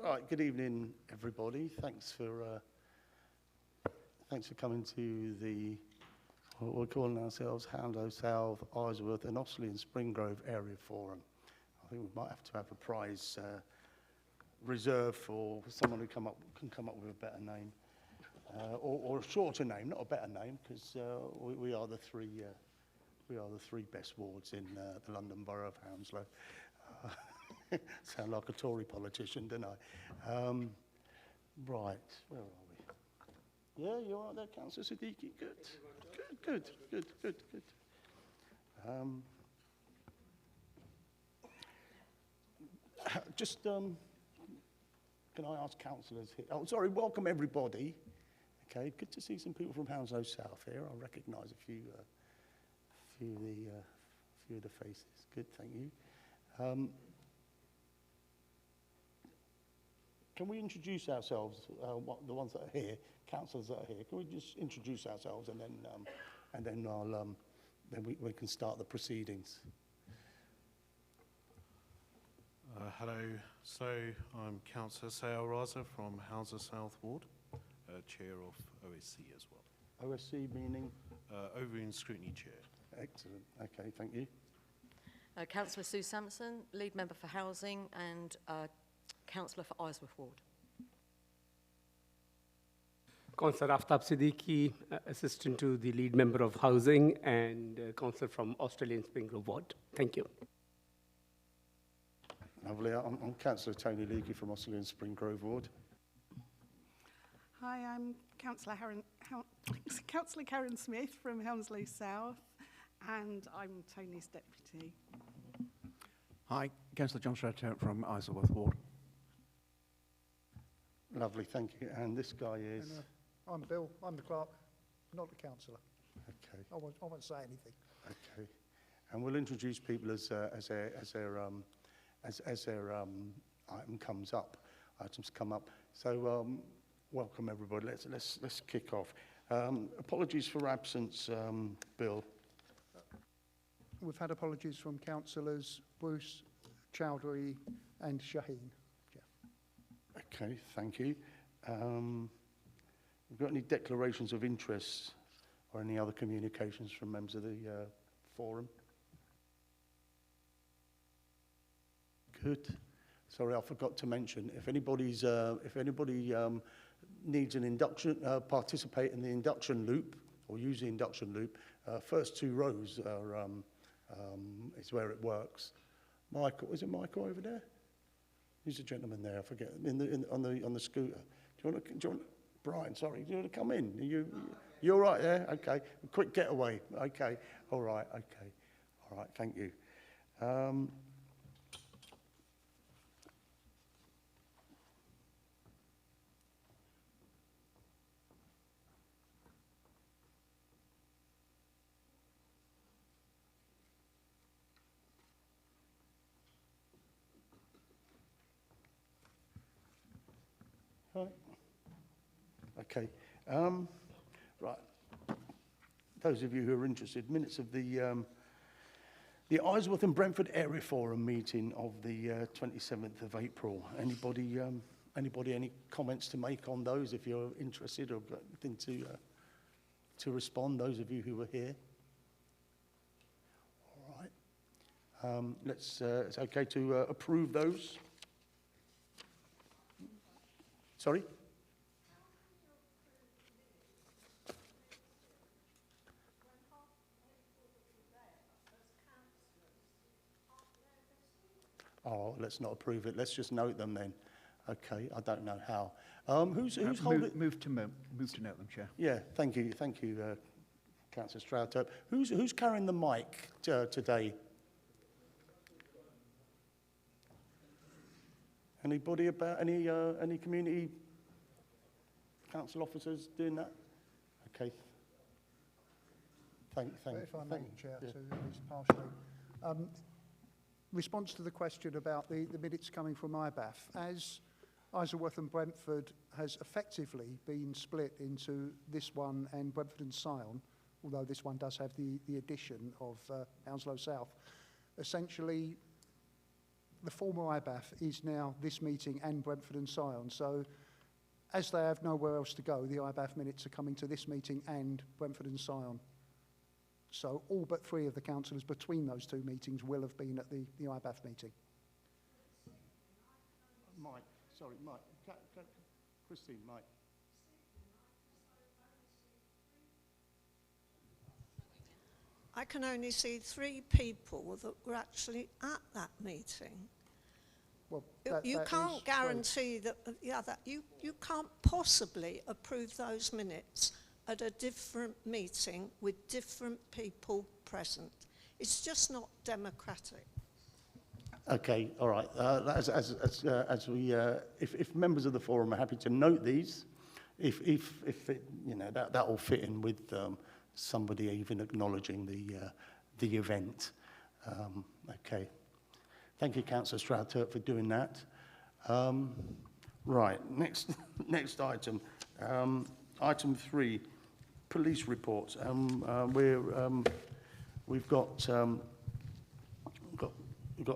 Right, good evening, everybody. Thanks for coming to the what we're calling ourselves Hounslow South, Isleworth, and Osterley and Springgrove Area Forum. I think we might have to have a prize reserved for someone who can come up with a better name, or a shorter name, not a better name, because we are the three best wards in the London Borough of Hounslow. Sound like a Tory politician, don't I? Right, where are we? Yeah, you all right there, Councillor Siddiqui? Good. Just, can I ask councillors here? Oh, sorry, welcome everybody. Okay, good to see some people from Hounslow South here. I recognise a few of the faces. Good, thank you. Can we introduce ourselves, the ones that are here, councillors that are here? Can we just introduce ourselves and then we can start the proceedings? Hello, so I'm Councillor Sale Raza from Hounslow South Ward, Chair of OSC as well. OSC meaning? Overview Scrutiny Chair. Excellent, okay, thank you. Councillor Sue Sampson, Lead Member for Housing and Councillor for Isleworth Ward. Councillor Aftab Siddiqui, Assistant to the Lead Member of Housing and Councillor from Osterley and Springgrove Ward. Thank you. Lovely. I'm Councillor Tony Leakey from Osterley and Springgrove Ward. Hi, I'm Councillor Karen Smith from Hounslow South, and I'm Tony's deputy. Hi, Councillor John Shredder from Isleworth Ward. Lovely, thank you. And this guy is? And, I'm Bill. I'm the clerk, not the councillor. Okay. I won't say anything. Okay. And we'll introduce people as their item comes up. Items come up. So welcome everybody. Let's kick off. Apologies for absence, Bill. We've had apologies from councillors Bruce, Chowdhury and Shaheen. Yeah. Okay, thank you. Have you got any declarations of interest or any other communications from members of the forum? Good. Sorry, I forgot to mention, if anybody needs an induction, participate in the induction loop or use the induction loop, first two rows are is where it works. Michael, is it Michael over there? Who's the gentleman there? I forget. On the scooter. Do you want Brian? Sorry. Do you want to come in? You all right there? Okay. A quick getaway. Okay. All right. Okay. All right. Thank you. Okay. Right. Those of you who are interested, minutes of the Isleworth and Brentford Area Forum meeting of the 27th of April. Anybody any comments to make on those if you're interested or got anything to respond, those of you who were here? All right. It's okay to approve those. Sorry? Oh, let's not approve it. Let's just note them then. Okay, I don't know how. Who's holding? Move to note them, Chair. Yeah, thank you, Councillor Stroutup. Who's carrying the mic today? Anybody about any community council officers doing that? Okay. Thank If I may, Chair, yeah. to at least partially. Response to the question about the minutes coming from IBAF. As Isleworth and Brentford has effectively been split into this one and Brentford and Sion, although this one does have the addition of Hounslow South, essentially the former IBAF is now this meeting and Brentford and Sion. So as they have nowhere else to go, the IBAF minutes are coming to this meeting and Brentford and Sion. So all but 3 of the councillors between those 2 meetings will have been at the IBAF meeting. Mike, sorry, Mike. Christine, Mike. I can only see 3 people that were actually at that meeting. Well, You can't guarantee that, you can't possibly approve those minutes at a different meeting with different people present. It's just not democratic. Okay, all right. As we, if members of the forum are happy to note these, if it, you know, that will fit in with somebody even acknowledging the event. Okay. Thank you, Councillor Stroud-Turk, for doing that. Right, next item. Item 3, police reports. We've got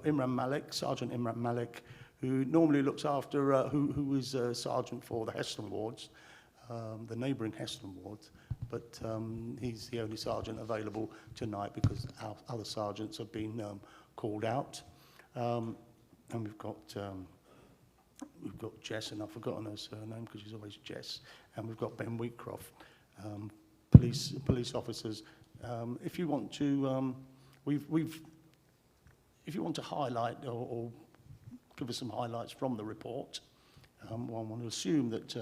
Imran Malik, Sergeant Imran Malik, who normally looks after, who is Sergeant for the Heston wards, the neighbouring Heston wards, but he's the only sergeant available tonight because our other sergeants have been called out. And we've got Jess, and I've forgotten her surname because she's always Jess, and we've got Ben Wheatcroft, police officers. If you want to, if you want to highlight or give us some highlights from the report, I want to assume that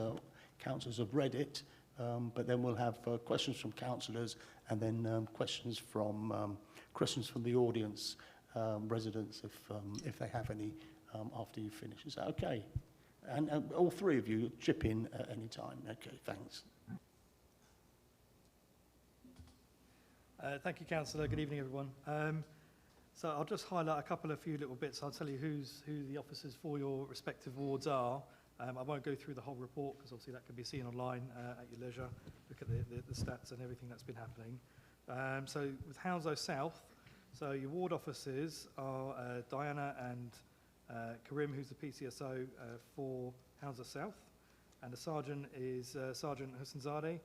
councillors have read it, but then we'll have questions from councillors and then questions from the audience, residents, if they have any after you finish. Is that okay? And all 3 of you chip in at any time. Okay, thanks. Thank you, Councillor. Good evening, everyone. So I'll just highlight a few little bits. I'll tell you who the officers for your respective wards are. I won't go through the whole report because obviously that can be seen online at your leisure. Look at the stats and everything that's been happening. So with Hounslow South, so your ward officers are Diana and Karim, who's the PCSO for Hounslow South, and the sergeant is Sergeant Hassanzadeh,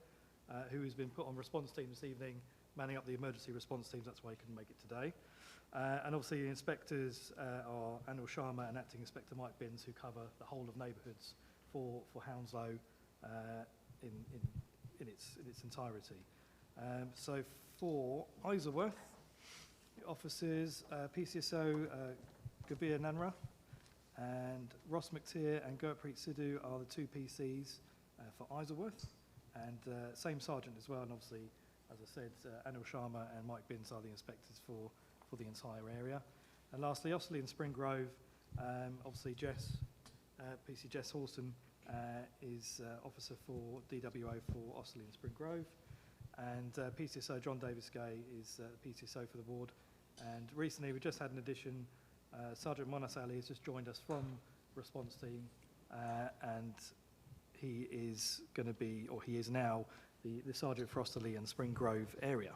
who has been put on response team this evening, manning up the emergency response teams. That's why he couldn't make it today. And obviously the inspectors are Anil Sharma and Acting Inspector Mike Binns, who cover the whole of neighbourhoods for Hounslow in its entirety. So for Isleworth, the officers PCSO Gabir Nanra and Ross McTeer and Gurpreet Sidhu are the 2 PCs for Isleworth, and same sergeant as well. And obviously, as I said, Anil Sharma and Mike Binns are the inspectors for the entire area. And lastly, Osterley and Spring Grove, obviously Jess, PC Jess Horston is officer for DWO for Osterley and Spring Grove, and PCSO John Davis Gay is PCSO for the ward. And recently we just had an addition, Sergeant Monas Ali has just joined us from response team, and he is going to be, or he is now, the Sergeant for Osterley and Spring Grove area.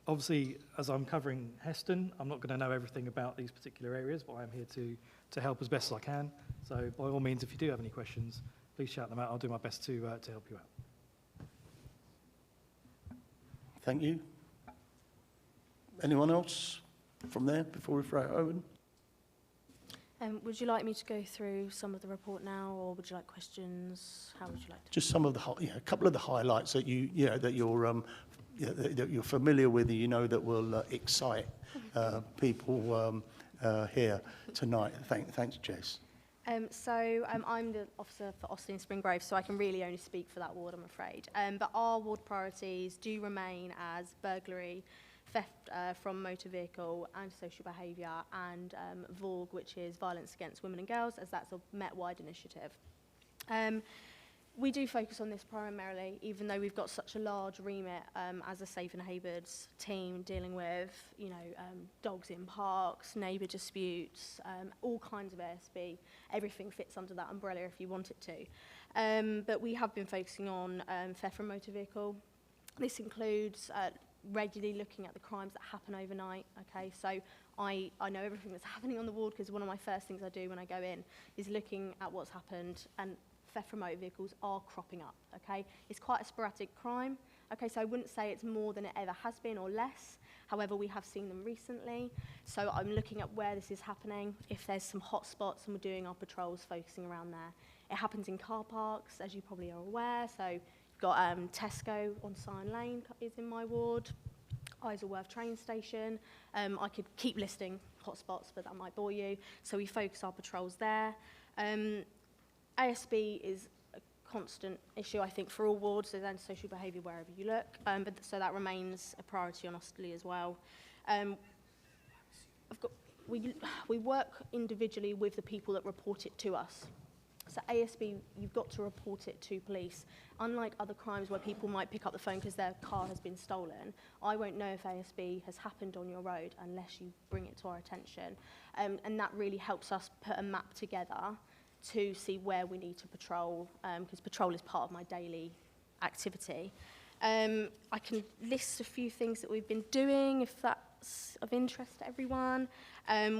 Obviously, as I'm covering Heston, I'm not going to know everything about these particular areas, but I'm here to help as best as I can. So by all means, if you do have any questions, please shout them out. I'll do my best to help you out. Thank you. Anyone else from there before we throw it over? Would you like me to go through some of the report now, or would you like questions? How would you like to? Just some of the, a couple of the highlights that that you're familiar with, that will excite people here tonight. Thanks, Jess. I'm the officer for Osterley and Spring Grove, so I can really only speak for that ward, I'm afraid. But our ward priorities do remain as burglary, theft from motor vehicle, antisocial behaviour, and VORG, which is violence against women and girls, as that's a Met-wide initiative. We do focus on this primarily, even though we've got such a large remit as a Safe and Havens team dealing with, dogs in parks, neighbour disputes, all kinds of ASB. Everything fits under that umbrella if you want it to. But we have been focusing on theft from motor vehicle. This includes regularly looking at the crimes that happen overnight. Okay, so I know everything that's happening on the ward because one of my first things I do when I go in is looking at what's happened, and theft from motor vehicles are cropping up, okay? It's quite a sporadic crime, okay, so I wouldn't say it's more than it ever has been or less. However, we have seen them recently, so I'm looking at where this is happening, if there's some hot spots, and we're doing our patrols focusing around there. It happens in car parks, as you probably are aware, so you've got Tesco on Scion Lane is in my ward, Isleworth train station. I could keep listing hotspots, but that might bore you. So we focus our patrols there. ASB is a constant issue, I think, for all wards. There's antisocial behaviour wherever you look. So that remains a priority on Osterley as well. We work individually with the people that report it to us. So ASB, you've got to report it to police. Unlike other crimes where people might pick up the phone because their car has been stolen, I won't know if ASB has happened on your road unless you bring it to our attention. And that really helps us put a map together to see where we need to patrol, because patrol is part of my daily activity. I can list a few things that we've been doing, if that's of interest to everyone.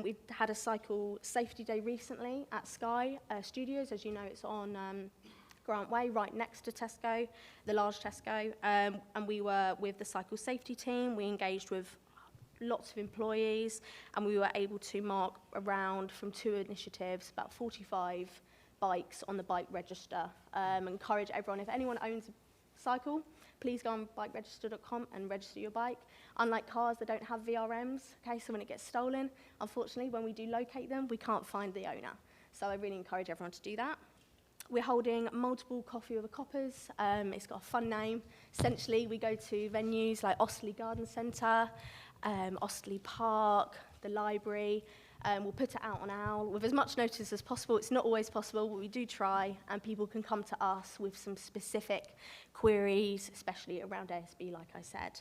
We've had a cycle safety day recently at Sky Studios. As you know, it's on Grant Way, right next to Tesco, the large Tesco. And we were with the cycle safety team. We engaged with lots of employees, and we were able to mark around, from 2 initiatives, about 45 bikes on the bike register. Encourage everyone, if anyone owns a cycle, please go on bikeregister.com and register your bike. Unlike cars, they don't have VRMs, okay, so when it gets stolen, unfortunately, when we do locate them, we can't find the owner. So I really encourage everyone to do that. We're holding multiple Coffee with the Coppers. It's got a fun name. Essentially, we go to venues like Osterley Garden Centre, Osterley Park, the library. We'll put it out on OWL with as much notice as possible. It's not always possible, but we do try, and people can come to us with some specific queries, especially around ASB, like I said.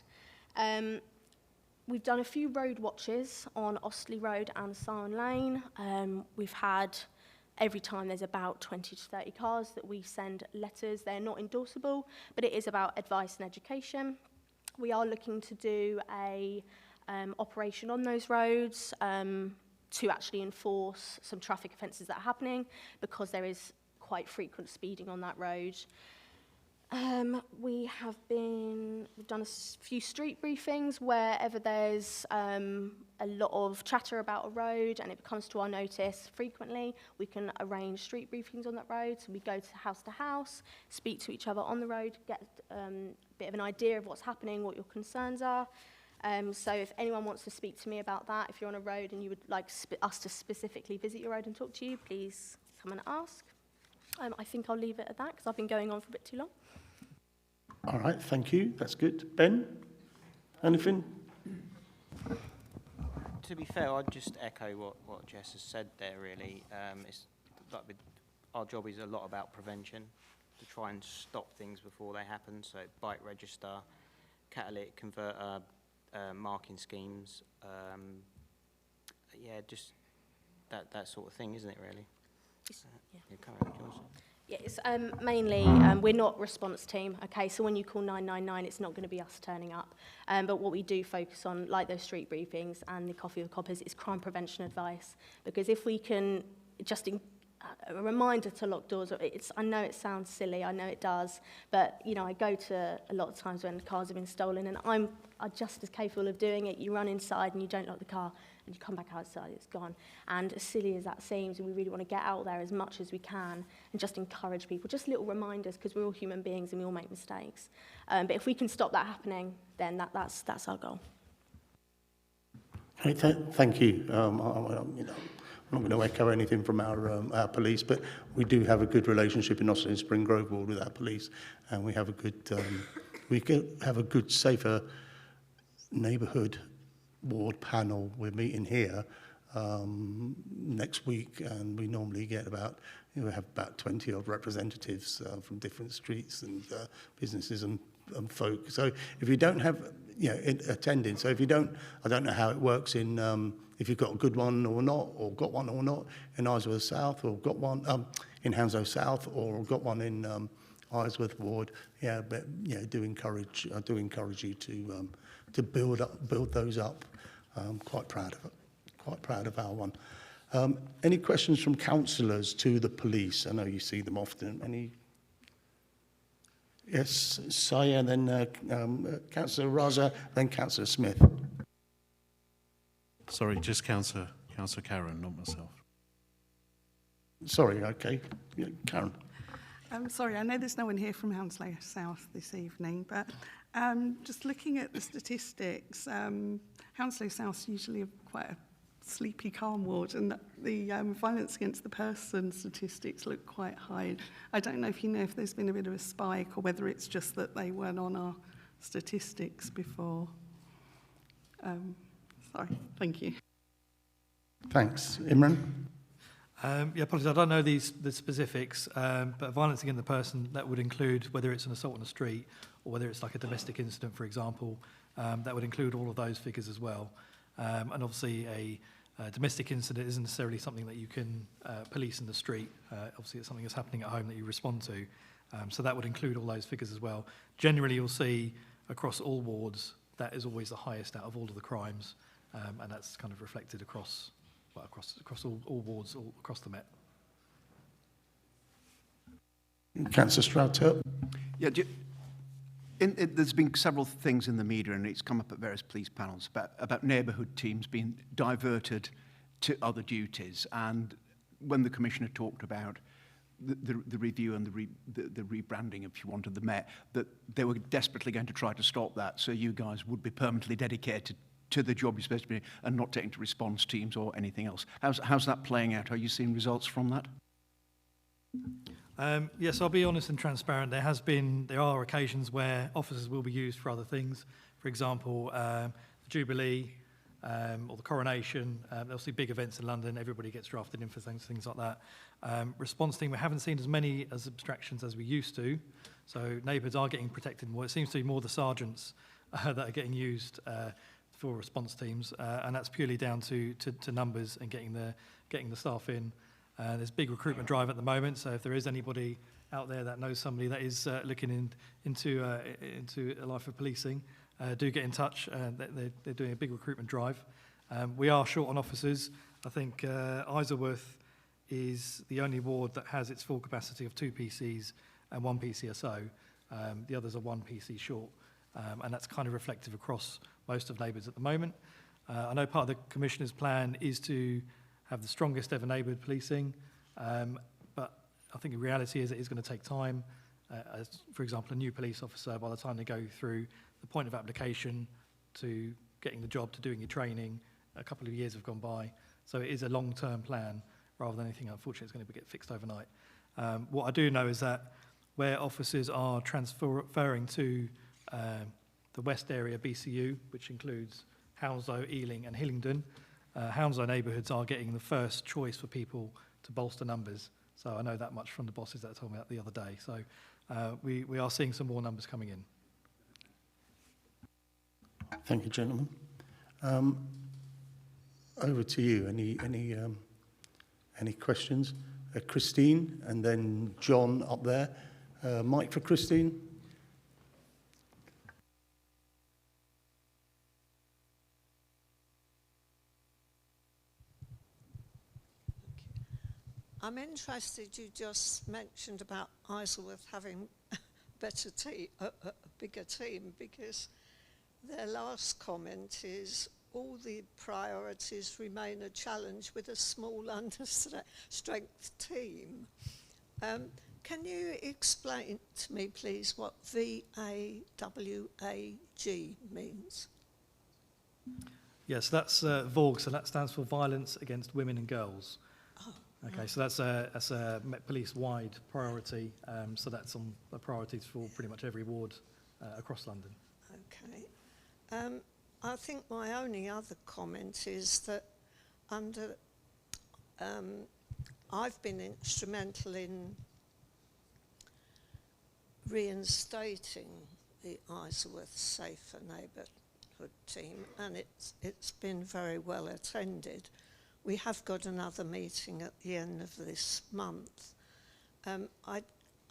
We've done a few road watches on Osterley Road and Scion Lane. We've had, every time there's about 20 to 30 cars that we send letters. They're not endorsable, but it is about advice and education. We are looking to do a operation on those roads to actually enforce some traffic offences that are happening, because there is quite frequent speeding on that road. We've done a few street briefings wherever there's a lot of chatter about a road and it comes to our notice frequently. We can arrange street briefings on that road. So we go to house, speak to each other on the road, get a bit of an idea of what's happening, what your concerns are. So if anyone wants to speak to me about that, if you're on a road and you would like us to specifically visit your road and talk to you, please come and ask. I think I'll leave it at that because I've been going on for a bit too long. All right, thank you. That's good. Ben, anything? To be fair, I'd just echo what Jess has said there, really. It's like our job is a lot about prevention, to try and stop things before they happen. So bike register, catalytic converter, marking schemes, yeah, just that sort of thing, isn't it, really? Yeah, come on, Johnson. Yeah, it's mainly, we're not response team, okay, so when you call 999, it's not going to be us turning up. But what we do focus on, like those street briefings and the Coffee with Coppers, is crime prevention advice. Because if we can just a reminder to lock doors, I know it sounds silly, I know it does, but you know, I go to a lot of times when cars have been stolen, and I'm just as capable of doing it. You run inside and you don't lock the car, and you come back outside, it's gone. And as silly as that seems, we really want to get out there as much as we can and just encourage people, just little reminders, because we're all human beings and we all make mistakes. But if we can stop that happening, then that's our goal. Hey, thank you. I'm not going to echo anything from our police, but we do have a good relationship in Osterley and Spring Grove Ward with our police, and we have a good, safer neighbourhood ward panel. We're meeting here next week, and we normally get we have about 20 odd representatives from different streets and businesses and folk. So if you don't have attending, so if you don't, I don't know how it works in if you've got a good one or not, or got one or not in Isleworth South, or got one in Hounslow South, or got one in Isleworth Ward. Yeah, but I do encourage you to build those up. I'm quite proud of it. quite proud of our one. Any questions from councillors to the police? I know you see them often. Any? Yes, Saya, then Councillor Raza, then Councillor Smith. Sorry, just Councillor Karen, not myself. Sorry, okay. Yeah, Karen. Sorry, I know there's no one here from Hounslow South this evening, but just looking at the statistics, Hounslow South's usually quite a sleepy, calm ward, and the violence against the person statistics look quite high. I don't know if you know if there's been a bit of a spike or whether it's just that they weren't on our statistics before. Sorry, thank you. Thanks. Imran? Yeah, apologies, I don't know the specifics, but violence against the person, that would include whether it's an assault on the street or whether it's like a domestic incident, for example. That would include all of those figures as well. And obviously a domestic incident isn't necessarily something that you can police in the street. Obviously it's something that's happening at home that you respond to. So that would include all those figures as well. Generally you'll see across all wards that is always the highest out of all of the crimes, and that's kind of reflected across all wards, all across the Met. Councillor Stroud-Turp? Yeah, there's been several things in the media, and it's come up at various police panels about neighbourhood teams being diverted to other duties. And when the Commissioner talked about the review and the rebranding, if you wanted, the Met, that they were desperately going to try to stop that, so you guys would be permanently dedicated to the job you're supposed to be, and not taking to response teams or anything else. How's that playing out? Are you seeing results from that? Yes, I'll be honest and transparent. There are occasions where officers will be used for other things. For example, the Jubilee or the coronation. There'll see big events in London. Everybody gets drafted in for things like that. Response team, we haven't seen as many as abstractions as we used to. So neighbourhoods are getting protected more. It seems to be more the sergeants that are getting used for response teams, and that's purely down to numbers and getting the staff in. There's a big recruitment drive at the moment, so if there is anybody out there that knows somebody that is looking into a life of policing, do get in touch. They're doing a big recruitment drive. We are short on officers. I think Isleworth is the only ward that has its full capacity of 2 PCs and 1 PCSO. The others are 1 PC short, and that's kind of reflective across most of neighbours at the moment. I know part of the Commissioner's plan is to have the strongest ever neighbourhood policing, but I think the reality is it is going to take time. As, for example, a new police officer, by the time they go through the point of application to getting the job to doing your training, a couple of years have gone by. So it is a long-term plan rather than anything, unfortunately, it's going to get fixed overnight. What I do know is that where officers are transferring to the West Area BCU, which includes Hounslow, Ealing and Hillingdon, Hounslow neighbourhoods are getting the first choice for people to bolster numbers. So I know that much from the bosses that told me that the other day. So we are seeing some more numbers coming in. Thank you, gentlemen. Over to you. Any questions? Christine, and then John up there. Mike for Christine. I'm interested, you just mentioned about Isleworth having a bigger team, because their last comment is all the priorities remain a challenge with a small understrength team. Can you explain to me, please, what VAWAG means? Yes, that's VAWG, so that stands for Violence Against Women and Girls. Okay, so that's a Met Police-wide priority, so that's on the priorities for pretty much every ward across London. Okay. I think my only other comment is that I've been instrumental in reinstating the Isleworth Safer Neighbourhood team, and it's been very well attended. We have got another meeting at the end of this month. I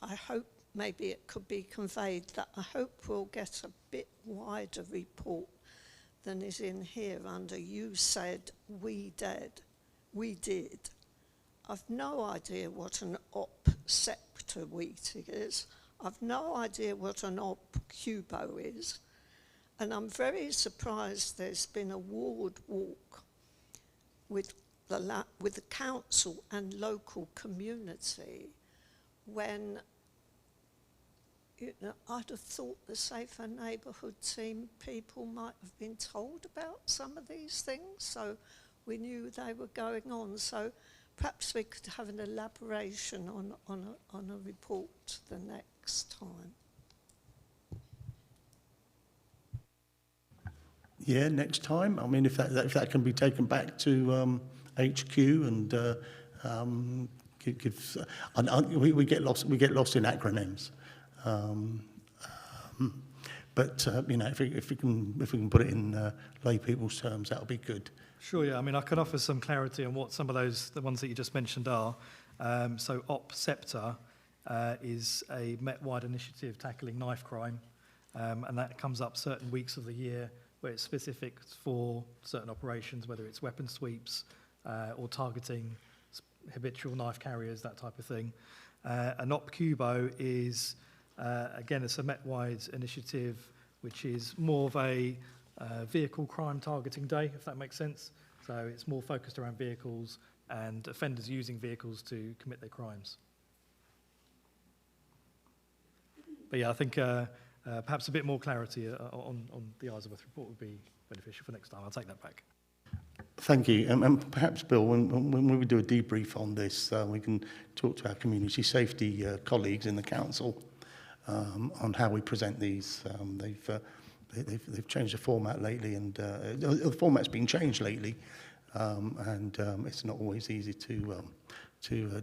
hope maybe it could be conveyed that I hope we'll get a bit wider report than is in here under "you said, we did." I've no idea what an op septa wheat is. I've no idea what an op cubo is. And I'm very surprised there's been a ward walk with the council and local community when, you know, I'd have thought the Safer Neighbourhood team people might have been told about some of these things, so we knew they were going on. So perhaps we could have an elaboration on a report the next time. Yeah, next time. I mean, if that can be taken back to HQ and we get lost in acronyms. But you know, if we can put it in lay people's terms, that'll be good. Sure, yeah. I mean, I can offer some clarity on what some of the ones that you just mentioned are. So Op Septa is a Met-wide initiative tackling knife crime, and that comes up certain weeks of the year where it's specific for certain operations, whether it's weapon sweeps or targeting habitual knife carriers, that type of thing. An Op Cubo is, again, it's a Met-wide initiative, which is more of a vehicle crime targeting day, if that makes sense. So it's more focused around vehicles and offenders using vehicles to commit their crimes. But yeah, I think perhaps a bit more clarity on the Isleworth report would be beneficial for next time. I'll take that back. Thank you. And perhaps, Bill, when we do a debrief on this, we can talk to our community safety colleagues in the council on how we present these. They've changed the format lately, and the format's been changed lately, and it's not always easy to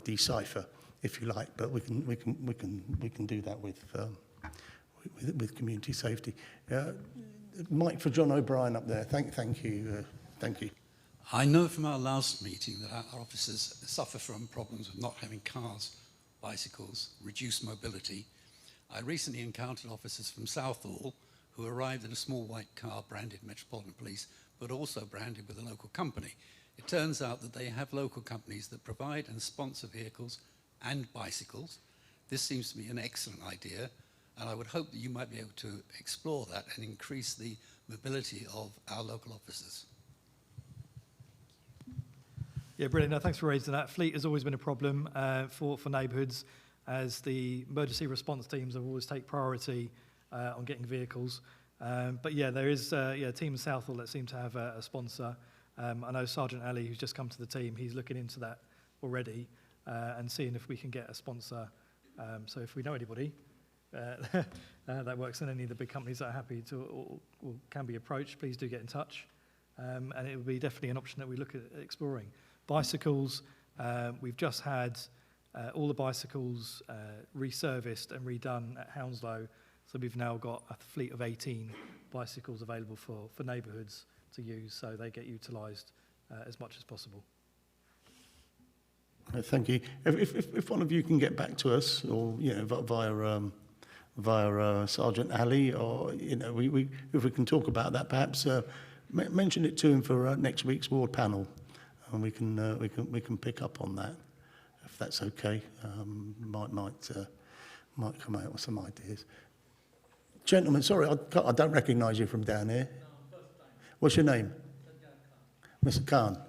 decipher, if you like. But we can do that with community safety. Mike for John O'Brien up there. Thank you. I know from our last meeting that our officers suffer from problems with not having cars, bicycles, reduced mobility. I recently encountered officers from Southall who arrived in a small white car branded Metropolitan Police, but also branded with a local company. It turns out that they have local companies that provide and sponsor vehicles and bicycles. This seems to be an excellent idea, and I would hope that you might be able to explore that and increase the mobility of our local officers. Yeah, brilliant. No, thanks for raising that. Fleet has always been a problem for neighbourhoods, as the emergency response teams have always take priority on getting vehicles. But yeah, there is a team in Southall that seem to have a sponsor. I know Sergeant Ali, who's just come to the team, he's looking into that already and seeing if we can get a sponsor. So if we know anybody that works in any of the big companies that are happy to or can be approached, please do get in touch. And it would be definitely an option that we look at exploring. Bicycles, we've just had all the bicycles reserviced and redone at Hounslow, so we've now got a fleet of 18 bicycles available for neighbourhoods to use, so they get utilised as much as possible. Thank you. If one of you can get back to us, or via Sergeant Ali, or if we can talk about that, perhaps mention it to him for next week's ward panel, and we can pick up on that, if that's okay. Might come out with some ideas. Gentlemen, sorry, I don't recognise you from down here. No, first time. What's your name? Mr. Khan.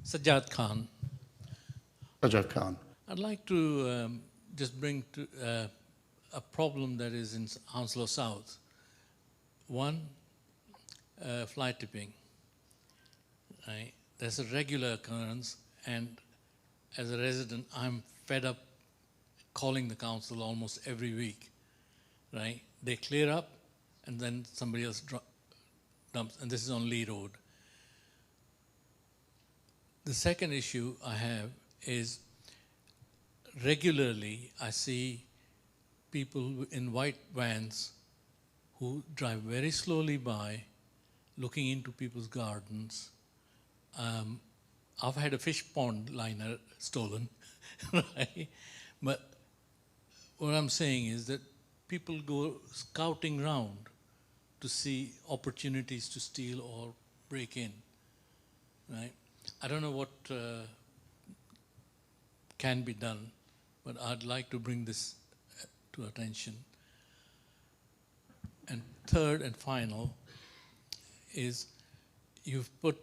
Sajjad Khan. Sajjad Khan. I'd like to just bring to a problem that is in Hounslow South. One, fly tipping. Right? There's a regular occurrence, and as a resident, I'm fed up calling the council almost every week. Right? They clear up, and then somebody else dumps, and this is on Lee Road. The second issue I have is regularly I see people in white vans who drive very slowly by, looking into people's gardens. I've had a fish pond liner stolen, right? But what I'm saying is that people go scouting around to see opportunities to steal or break in, right? I don't know what can be done, but I'd like to bring this to attention. And third and final is you've put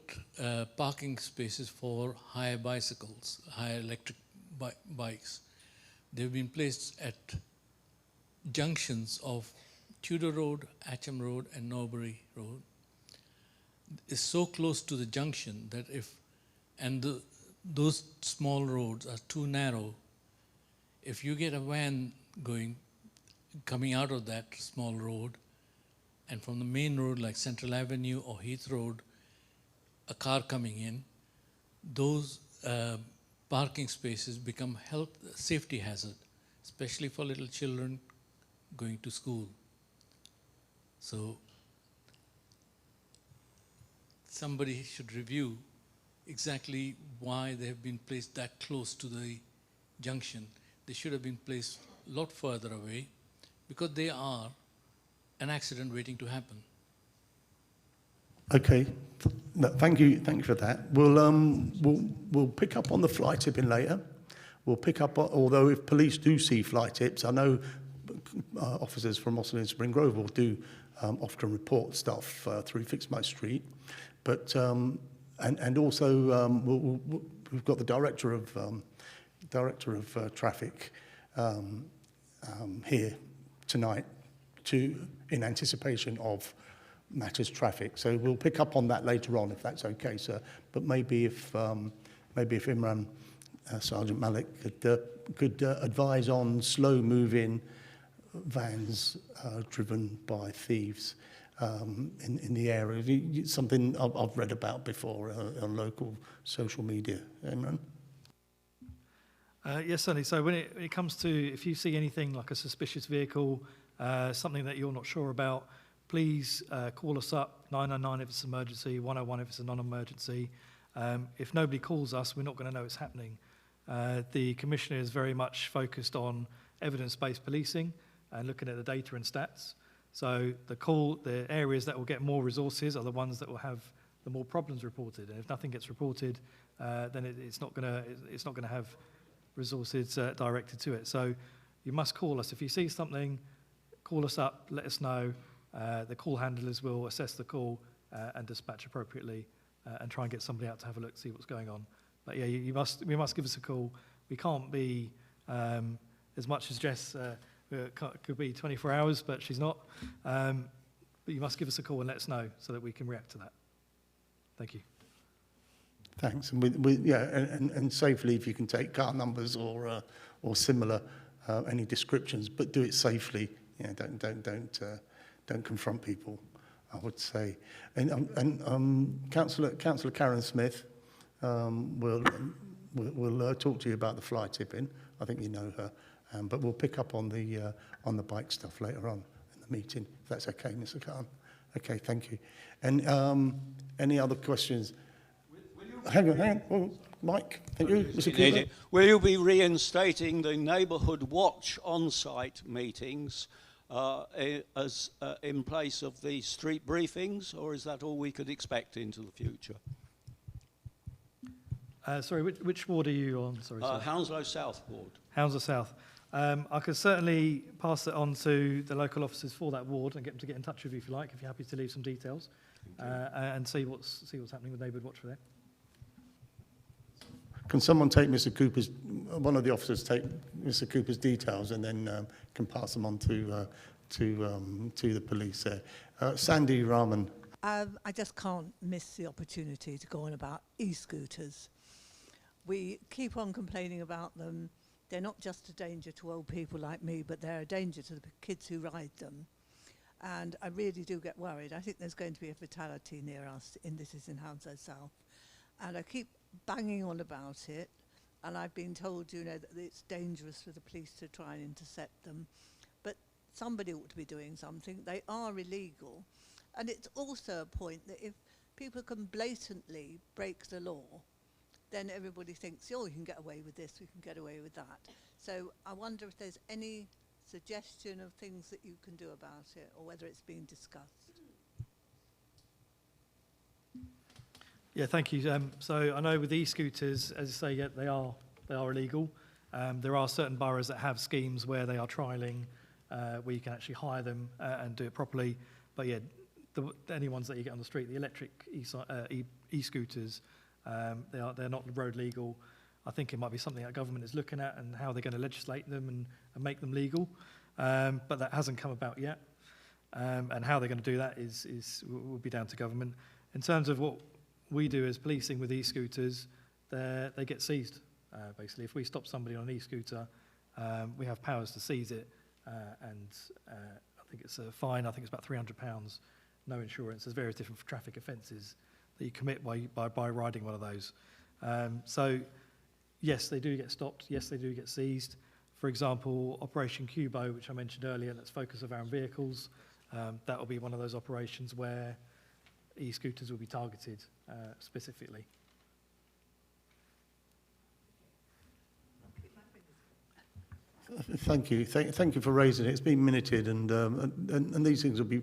parking spaces for hire bicycles, hire electric bikes. They've been placed at junctions of Tudor Road, Atcham Road, and Norbury Road. It's so close to the junction that those small roads are too narrow. If you get a van coming out of that small road, and from the main road like Central Avenue or Heath Road, a car coming in, those parking spaces become safety hazard, especially for little children going to school. So somebody should review exactly why they have been placed that close to the junction. They should have been placed a lot further away, because they are an accident waiting to happen. Okay, no, thank you for that. We'll pick up on the fly tipping later. We'll pick up, although if police do see fly tips, I know officers from Osterley and Spring Grove will do often report stuff through Fixmite Street, but and also we've got the director of traffic here tonight in anticipation of matters traffic. So we'll pick up on that later on, if that's okay, sir. But maybe if Imran, Sergeant Malik could advise on slow-moving vans driven by thieves in the area. Something I've read about before on local social media. Imran? Yes, certainly. So when it comes to, if you see anything like a suspicious vehicle, something that you're not sure about, please call us up, 999 if it's an emergency, 101 if it's a non-emergency. If nobody calls us, we're not going to know it's happening. The Commissioner is very much focused on evidence-based policing and looking at the data and stats. So the areas that will get more resources are the ones that will have the more problems reported. And if nothing gets reported, then it's not going to have resources directed to it. So you must call us. If you see something, call us up, let us know. The call handlers will assess the call and dispatch appropriately and try and get somebody out to have a look, see what's going on. But yeah, we must give us a call. We can't be, as much as Jess could be 24 hours, but she's not. But you must give us a call and let us know so that we can react to that. Thank you. Thanks. And safely, if you can take car numbers or similar, any descriptions, but do it safely. Yeah, don't confront people, I would say. And Councillor Karen Smith will talk to you about the fly tipping. I think you know her, but we'll pick up on the bike stuff later on in the meeting. If that's okay, Mr. Khan. Okay, thank you. And any other questions? Hang on. Oh, Mike, thank you. Mr. Cooper. Will you be reinstating the neighbourhood watch on-site meetings as in place of the street briefings, or is that all we could expect into the future? Sorry, which ward are you on? Sorry, Hounslow South ward. Hounslow South. I could certainly pass it on to the local officers for that ward and get them to get in touch with you if you like, if you're happy to leave some details, and see what's happening with neighbourhood watch for there. Can someone take one of the officers take Mr. Cooper's details and then can pass them on to the police there? Sandy Rahman. I just can't miss the opportunity to go on about e-scooters. We keep on complaining about them. They're not just a danger to old people like me, but they're a danger to the kids who ride them. And I really do get worried. I think there's going to be a fatality near us, this is in Hounslow South. And I keep banging on about it, and I've been told, that it's dangerous for the police to try and intercept them. But somebody ought to be doing something. They are illegal. And it's also a point that if people can blatantly break the law, then everybody thinks, we can get away with this, we can get away with that. So I wonder if there's any suggestion of things that you can do about it, or whether it's being discussed. Yeah, thank you. So I know with e-scooters, as you say, yeah, they are illegal. There are certain boroughs that have schemes where they are trialling, where you can actually hire them and do it properly. But yeah, any ones that you get on the street, the electric e-scooters, they're not road legal. I think it might be something that government is looking at and how they're going to legislate them and make them legal. But that hasn't come about yet. And how they're going to do that will be down to government. In terms of what we do as policing with e-scooters, they get seized. Basically, if we stop somebody on an e-scooter, we have powers to seize it, and I think it's a fine. I think it's about £300. No insurance. There's various different traffic offences that you commit by riding one of those. So, yes, they do get stopped. Yes, they do get seized. For example, Operation Cubo, which I mentioned earlier, let's focus around vehicles. That will be one of those operations where e-scooters will be targeted specifically. Thank you. Thank you for raising it. It's been minuted, and these things will be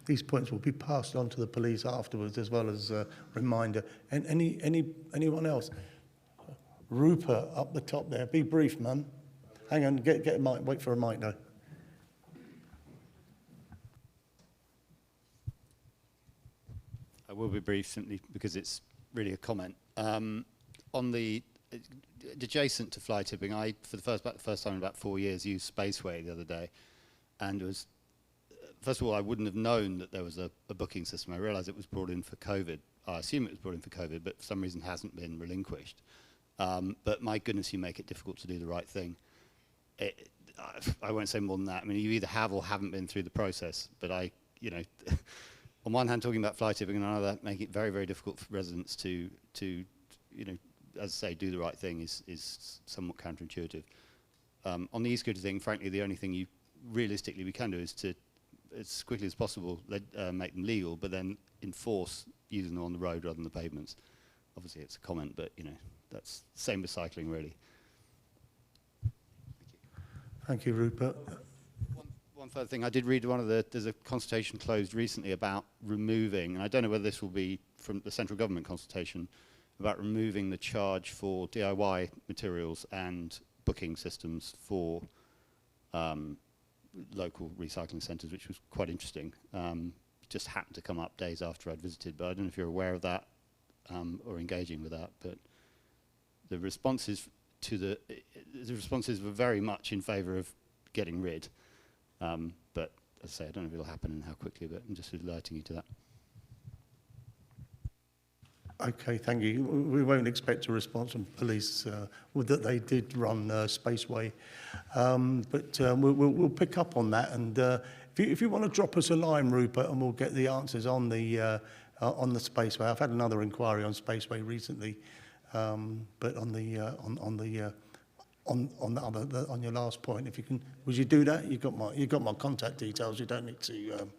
these points will be passed on to the police afterwards, as well as a reminder. And anyone else? Rupert up the top there. Be brief, man. Hang on. Get a mic. Wait for a mic now. I will be brief simply because it's really a comment. On the adjacent to fly tipping, I, for the first time in about 4 years, used Spaceway the other day, and it was, first of all, I wouldn't have known that there was a booking system. I realised it was brought in for COVID. I assume it was brought in for COVID, but for some reason hasn't been relinquished. But my goodness, you make it difficult to do the right thing. I won't say more than that. I mean, you either have or haven't been through the process, but on one hand, talking about fly tipping, and on the other, making it very, very difficult for residents to as I say, do the right thing is somewhat counterintuitive. On the e-scooter thing, frankly, the only thing realistically we can do is to, as quickly as possible, make them legal, but then enforce using them on the road rather than the pavements. Obviously, it's a comment, but that's the same with cycling, really. Thank you, Rupert. One further thing, I did read there's a consultation closed recently about removing, and I don't know whether this will be from the central government consultation, about removing the charge for DIY materials and booking systems for local recycling centres, which was quite interesting. Just happened to come up days after I'd visited, but I don't know if you're aware of that or engaging with that. But the responses were very much in favour of getting rid. But as I say, I don't know if it'll happen and how quickly, but I'm just alerting you to that. Okay, thank you. We won't expect a response from police that they did run Spaceway, but we'll pick up on that. And if you want to drop us a line, Rupert, and we'll get the answers on the Spaceway. I've had another inquiry on Spaceway recently, but on your last point, if you can, would you do that? You got my contact details. You don't need to.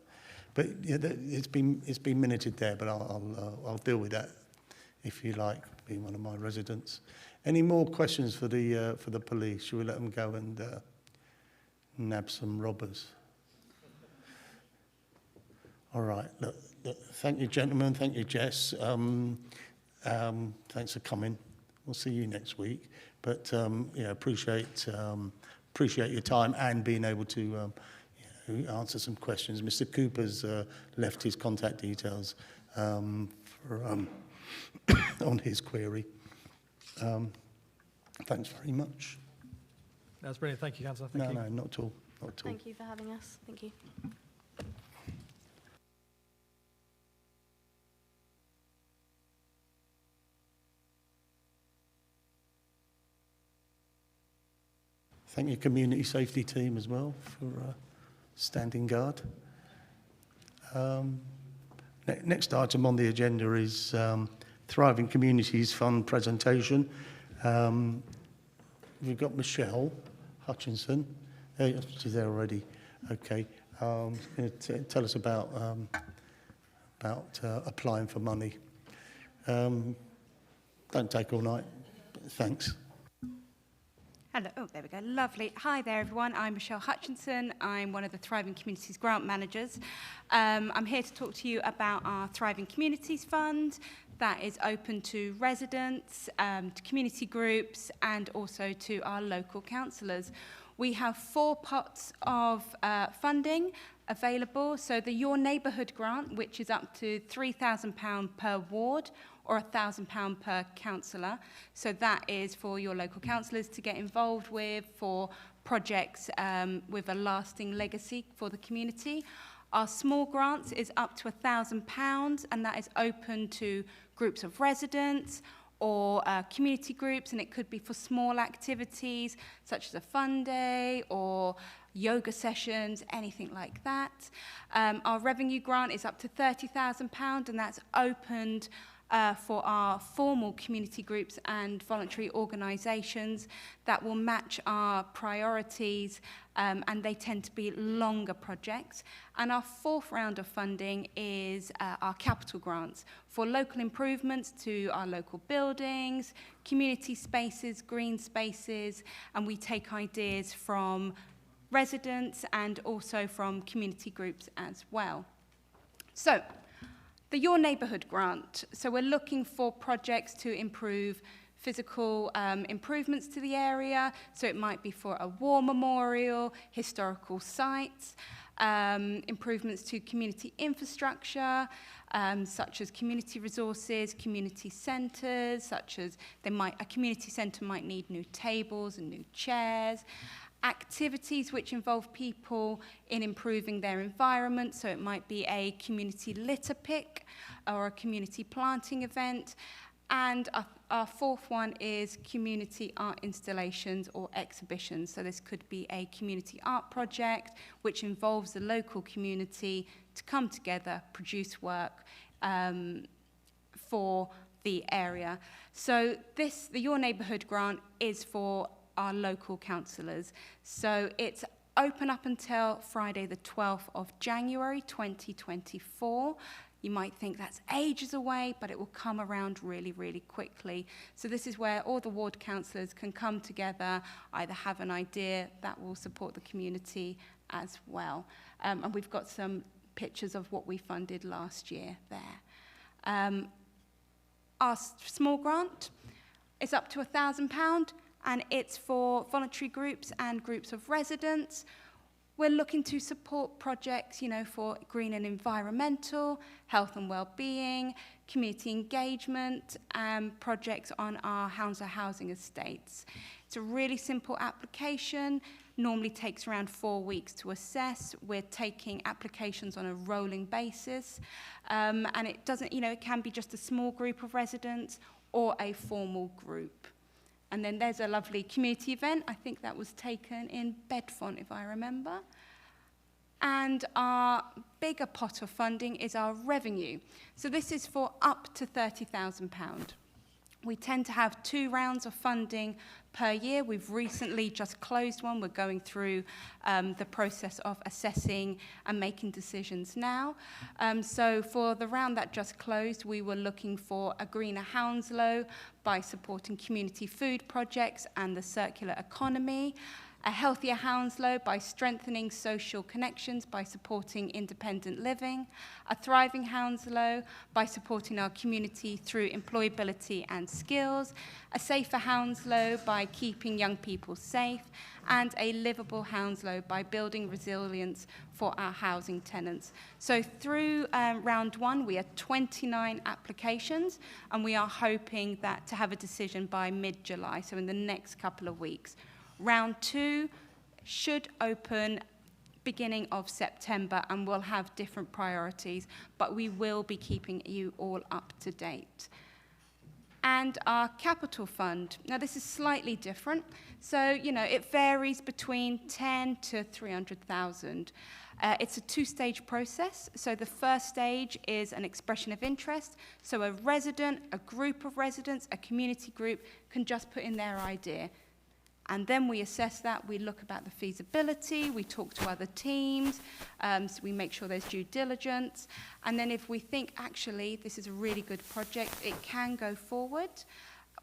But yeah, it's been minuted there, but I'll deal with that if you like, being one of my residents. Any more questions for the police? Shall we let them go and nab some robbers? All right. Look, thank you, gentlemen. Thank you, Jess. Thanks for coming. We'll see you next week. But appreciate your time and being able to answer some questions. Mr. Cooper's left his contact details on his query. Thanks very much. That's brilliant. Thank you, Councillor. Thank you. No, not at all. Not at all. Thank you for having us. Thank you. Thank your community safety team as well for standing guard. Next item on the agenda is Thriving Communities Fund presentation. We've got Michelle Hutchinson. She's there already. Okay. Going to tell us about applying for money. Don't take all night. Thanks. Hello, oh, there we go, lovely. Hi there, everyone. I'm Michelle Hutchinson. I'm one of the Thriving Communities grant managers. I'm here to talk to you about our Thriving Communities Fund that is open to residents, to community groups, and also to our local councillors. We have 4 pots of funding available. So the Your Neighbourhood grant, which is up to £3,000 per ward, or £1,000 per councillor. So that is for your local councillors to get involved with for projects with a lasting legacy for the community. Our small grants is up to £1,000, and that is open to groups of residents or community groups, and it could be for small activities such as a fun day or yoga sessions, anything like that. Our revenue grant is up to £30,000, and that's opened for our formal community groups and voluntary organisations that will match our priorities, and they tend to be longer projects. And our 4th round of funding is our capital grants for local improvements to our local buildings, community spaces, green spaces, and we take ideas from residents and also from community groups as well. So, the Your Neighbourhood grant. So we're looking for projects to improve physical improvements to the area. So it might be for a war memorial, historical sites, improvements to community infrastructure, such as community resources, community centres, such as a community centre might need new tables and new chairs. Activities which involve people in improving their environment, so it might be a community litter pick or a community planting event. And our 4th one is community art installations or exhibitions. So this could be a community art project which involves the local community to come together, produce work for the area. So the Your Neighbourhood grant is for our local councillors. So it's open up until Friday the 12th of January 2024. You might think that's ages away, but it will come around really, really quickly. So this is where all the ward councillors can come together, either have an idea that will support the community as well. And we've got some pictures of what we funded last year there. Our small grant is up to £1,000, and it's for voluntary groups and groups of residents. We're looking to support projects, for green and environmental, health and well-being, community engagement, and projects on our Hounslow housing estates. It's a really simple application, normally takes around 4 weeks to assess. We're taking applications on a rolling basis, and it doesn't, it can be just a small group of residents or a formal group. And then there's a lovely community event. I think that was taken in Bedfont, if I remember. And our bigger pot of funding is our revenue. So this is for up to £30,000. We tend to have 2 rounds of funding per year. We've recently just closed one. We're going through the process of assessing and making decisions now. So for the round that just closed, we were looking for a greener Hounslow by supporting community food projects and the circular economy, a healthier Hounslow by strengthening social connections by supporting independent living, a thriving Hounslow by supporting our community through employability and skills, a safer Hounslow by keeping young people safe, and a livable Hounslow by building resilience for our housing tenants. So through round 1, we had 29 applications, and we are hoping that to have a decision by mid-July, so in the next couple of weeks. Round 2 should open beginning of September, and we'll have different priorities, but we will be keeping you all up to date. And our capital fund, now this is slightly different. So, it varies between 10 to 300,000. It's a 2-stage process. So the first stage is an expression of interest. So a resident, a group of residents, a community group can just put in their idea. And then we assess that, we look about the feasibility, we talk to other teams, so we make sure there's due diligence. And then if we think, actually, this is a really good project, it can go forward,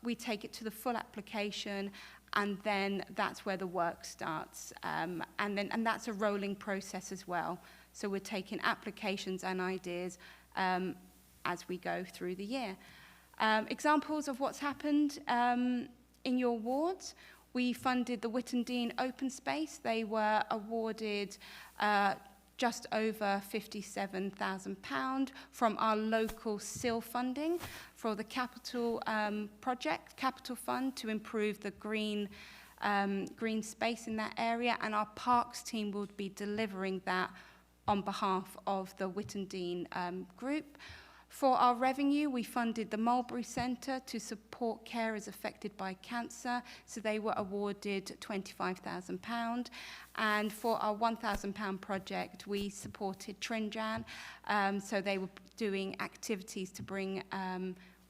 we take it to the full application, and then that's where the work starts. And that's a rolling process as well. So we're taking applications and ideas as we go through the year. Examples of what's happened in your wards. We funded the Whittendine Open Space. They were awarded just over £57,000 from our local SIL funding for the capital project, capital fund, to improve the green space in that area, and our parks team will be delivering that on behalf of the Whittendine group. For our revenue, we funded the Mulberry Centre to support carers affected by cancer, so they were awarded £25,000. And for our £1,000 project, we supported Trinjan, so they were doing activities to bring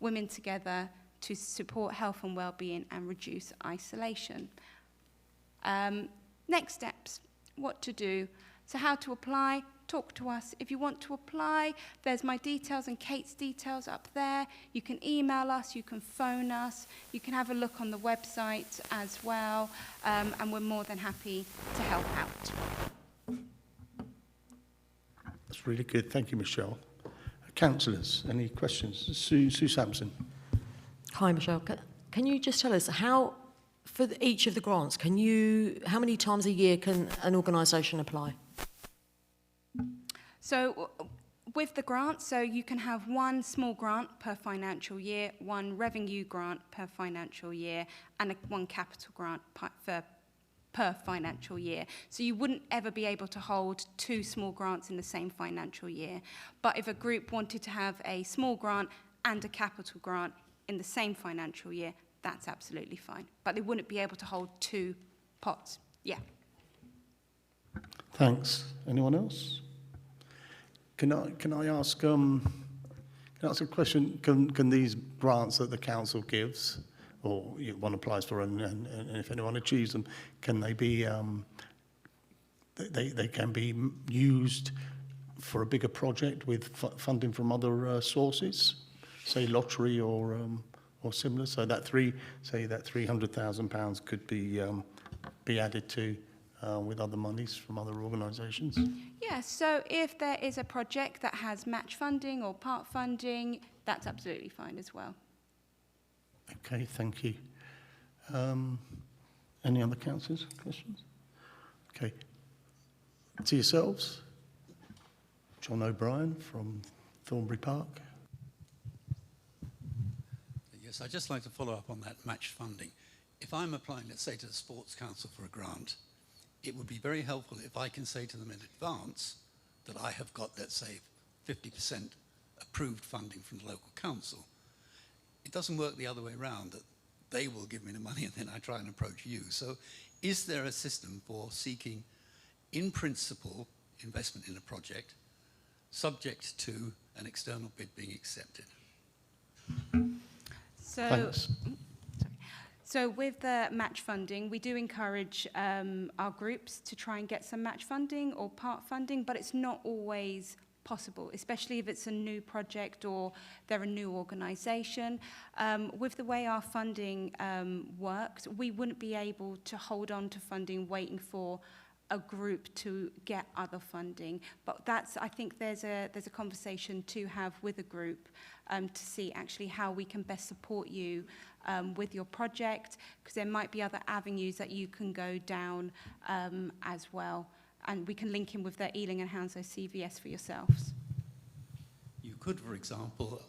women together to support health and well-being and reduce isolation. Next steps, what to do. So how to apply, talk to us. If you want to apply, there's my details and Kate's details up there. You can email us, you can phone us, you can have a look on the website as well, and we're more than happy to help out. That's really good. Thank you, Michelle. Councillors, any questions? Sue Sampson. Hi, Michelle. Can you just tell us how, for each of the grants, how many times a year can an organisation apply? So with the grant, so you can have one small grant per financial year, one revenue grant per financial year, and one capital grant per financial year. So you wouldn't ever be able to hold two small grants in the same financial year. But if a group wanted to have a small grant and a capital grant in the same financial year, that's absolutely fine. But they wouldn't be able to hold two pots. Yeah. Thanks. Anyone else? Can I ask a question? Can these grants that the council gives, or one applies for, and if anyone achieves them, can they be they can be used for a bigger project with funding from other sources, say lottery or similar? So that £300,000 could be added to with other monies from other organisations? Yeah, so if there is a project that has match funding or part funding, that's absolutely fine as well. Okay, thank you. Any other councillors? Questions? Okay. To yourselves. John O'Brien from Thornbury Park. Yes, I'd just like to follow up on that match funding. If I'm applying, let's say, to the Sports Council for a grant, it would be very helpful if I can say to them in advance that I have got, let's say, 50% approved funding from the local council. It doesn't work the other way around, that they will give me the money and then I try and approach you. So is there a system for seeking, in principle, investment in a project, subject to an external bid being accepted? So, Thanks. So with the match funding, we do encourage our groups to try and get some match funding or part funding, but it's not always possible, especially if it's a new project or they're a new organisation. With the way our funding works, we wouldn't be able to hold on to funding waiting for a group to get other funding. But I think there's a conversation to have with a group to see actually how we can best support you with your project, because there might be other avenues that you can go down as well. And we can link in with the Ealing and Hounslow CVS for yourselves. You could, for example,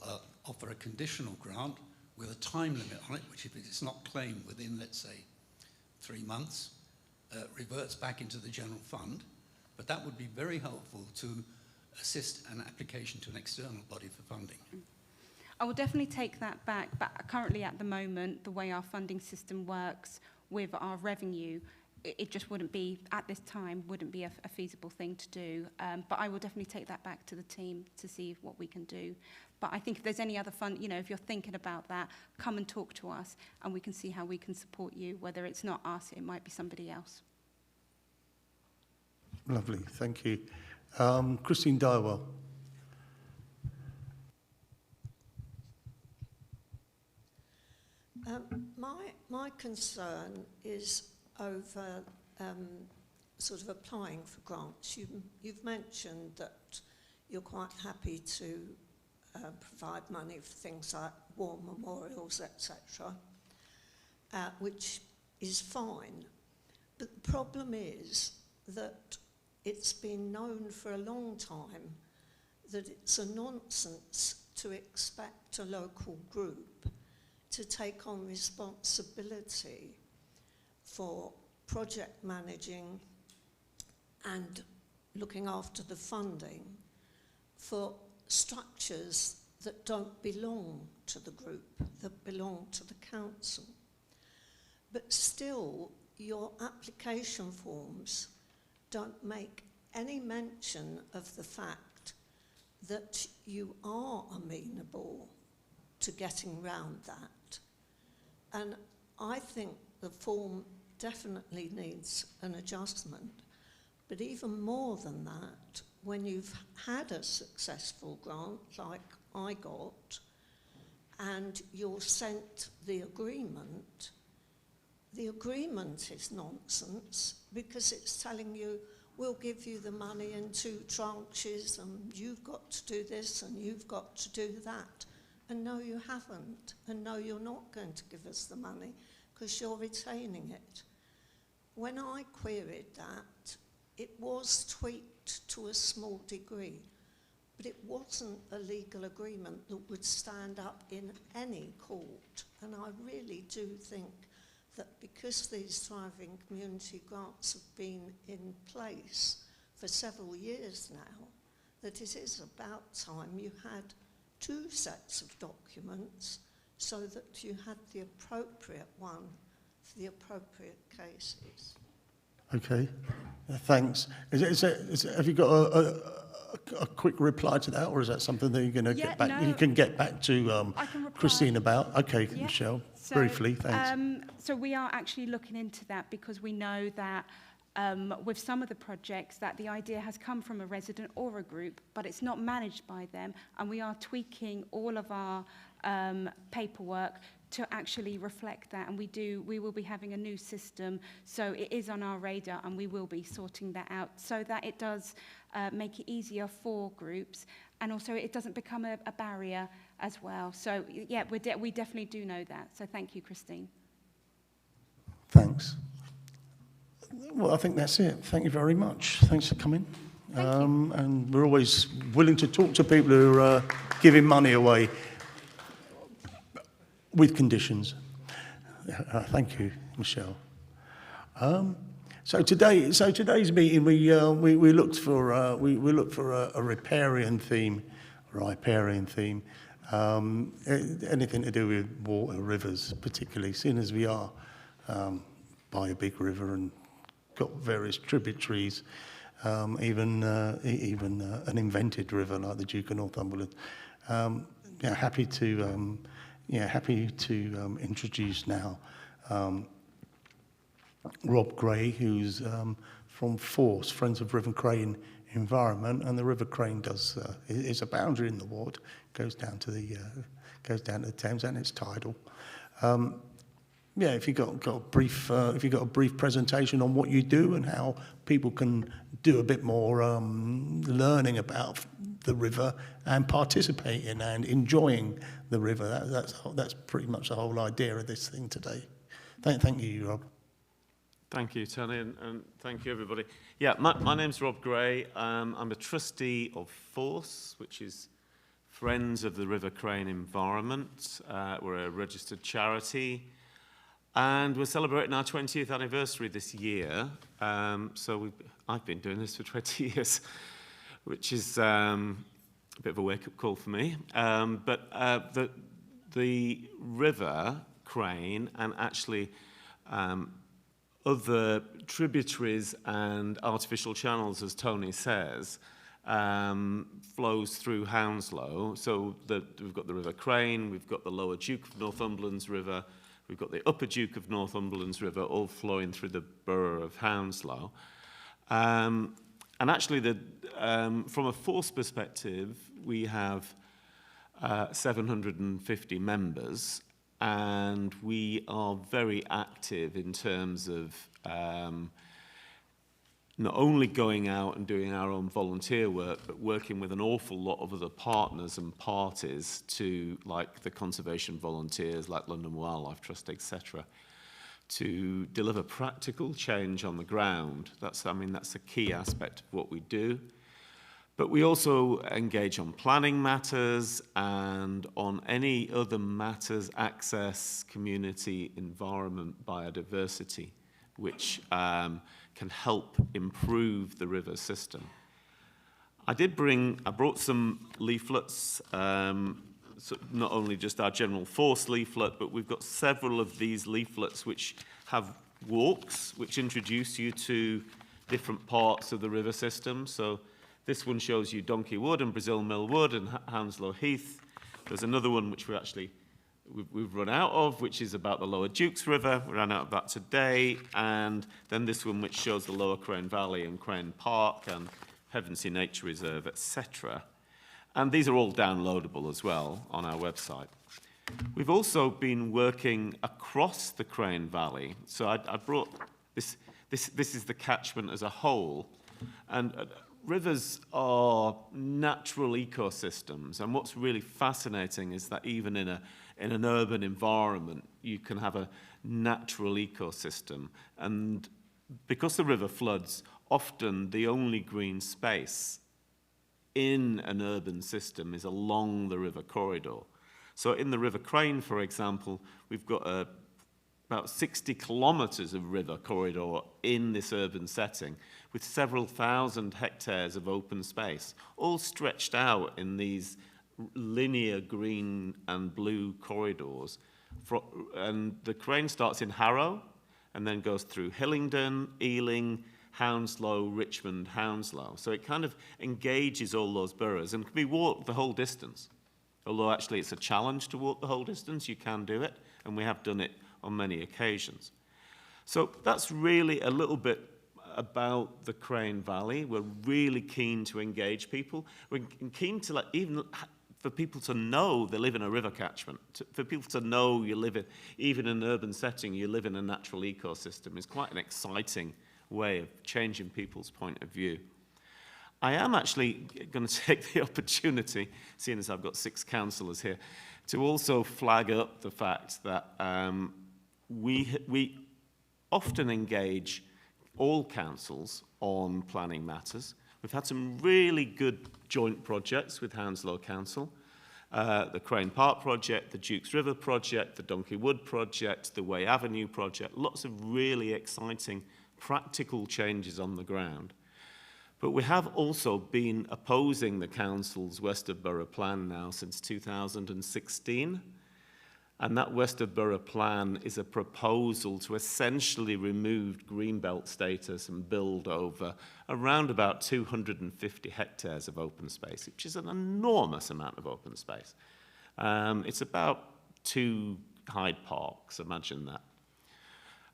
offer a conditional grant with a time limit on it, which if it's not claimed within, let's say, 3 months, reverts back into the general fund. But that would be very helpful to assist an application to an external body for funding. I will definitely take that back, but currently at the moment, the way our funding system works with our revenue, it just wouldn't be, at this time, wouldn't be a feasible thing to do. But I will definitely take that back to the team to see what we can do. But I think if there's any other fund, if you're thinking about that, come and talk to us and we can see how we can support you. Whether it's not us, it might be somebody else. Lovely, thank you. Christine Dywell. My concern is over sort of applying for grants. You've mentioned that you're quite happy to provide money for things like war memorials, etc., which is fine. But the problem is that it's been known for a long time that it's a nonsense to expect a local group to take on responsibility for project managing and looking after the funding for structures that don't belong to the group, that belong to the council. But still, your application forms don't make any mention of the fact that you are amenable to getting round that. And I think the form definitely needs an adjustment. But even more than that, when you've had a successful grant like I got, and you're sent the agreement is nonsense because it's telling you, we'll give you the money in 2 tranches and you've got to do this and you've got to do that. And no, you haven't. And no, you're not going to give us the money because you're retaining it. When I queried that, it was tweaked to a small degree, but it wasn't a legal agreement that would stand up in any court. And I really do think that because these thriving community grants have been in place for several years now, that it is about time you had 2 sets of documents so that you had the appropriate one for the appropriate cases. Okay, thanks. Have you got a quick reply to that, or is that something that you're going to get back? No, you can get back to Christine about. Okay, Yeah. Michelle, So, briefly, thanks. So we are actually looking into that because we know that with some of the projects that the idea has come from a resident or a group, but it's not managed by them, and we are tweaking all of our paperwork to actually reflect that, and we will be having a new system, so it is on our radar, and we will be sorting that out so that it does make it easier for groups, and also it doesn't become a barrier as well. So yeah, we definitely do know that. So thank you, Christine. Thanks. Well, I think that's it. Thank you very much. Thanks for coming. And we're always willing to talk to people who are giving money away with conditions. Thank you, Michelle. So today's meeting, we looked for a riparian theme, anything to do with water, rivers, particularly, seeing as we are by a big river and got various tributaries, even an invented river like the Duke of Northumberland. Happy to introduce now Rob Gray, who's from FORCE, Friends of River Crane Environment, and the River Crane is a boundary in the ward, goes down to the Thames, and it's tidal. If you got a brief presentation on what you do and how people can do a bit more learning about the river and participating and enjoying the river. That's pretty much the whole idea of this thing today. Thank you, Rob. Thank you, Tony, and thank you, everybody. Yeah, my name's Rob Gray. I'm a trustee of FORCE, which is Friends of the River Crane Environment. We're a registered charity, and we're celebrating our 20th anniversary this year. I've been doing this for 20 years, which is a bit of a wake-up call for me. But the River Crane and actually other tributaries and artificial channels, as Tony says, flows through Hounslow. So we've got the River Crane, we've got the Lower Duke of Northumberland's River, we've got the Upper Duke of Northumberland's River, all flowing through the borough of Hounslow. And actually, from a FORCE perspective, we have 750 members, and we are very active in terms of not only going out and doing our own volunteer work, but working with an awful lot of other partners and parties to, like the conservation volunteers, like London Wildlife Trust, etc., to deliver practical change on the ground. That's a key aspect of what we do. But we also engage on planning matters and on any other matters, access, community, environment, biodiversity, which can help improve the river system. I brought some leaflets, so not only just our general force leaflet, but we've got several of these leaflets which have walks, which introduce you to different parts of the river system. So this one shows you Donkey Wood and Brazil Mill Wood and Hounslow Heath. There's another one which we've run out of, which is about the Lower Dukes River. We ran out of that today. And then this one which shows the Lower Crane Valley and Crane Park and Pevensey Nature Reserve, etc. And these are all downloadable as well on our website. We've also been working across the Crane Valley. So I brought this is the catchment as a whole. And rivers are natural ecosystems. And what's really fascinating is that even in an urban environment, you can have a natural ecosystem. And because the river floods, often the only green space in an urban system is along the river corridor. So in the River Crane, for example, we've got about 60 kilometres of river corridor in this urban setting with several thousand hectares of open space, all stretched out in these linear green and blue corridors. And the Crane starts in Harrow and then goes through Hillingdon, Ealing, Hounslow, Richmond, Hounslow. So it kind of engages all those boroughs and can be walked the whole distance. Although actually it's a challenge to walk the whole distance, you can do it, and we have done it on many occasions. So that's really a little bit about the Crane Valley. We're really keen to engage people. We're keen to for people to know they live in a river catchment, for people to know you live in, even in an urban setting, you live in a natural ecosystem. It's quite an exciting way of changing people's point of view. I am actually going to take the opportunity, seeing as I've got 6 councillors here, to also flag up the fact that we often engage all councils on planning matters. We've had some really good joint projects with Hounslow Council, the Crane Park project, the Dukes River project, the Donkey Wood project, the Way Avenue project, lots of really exciting practical changes on the ground. But we have also been opposing the council's West of Borough plan now since 2016. And that West of Borough plan is a proposal to essentially remove greenbelt status and build over around about 250 hectares of open space, which is an enormous amount of open space. It's about 2 Hyde Parks, imagine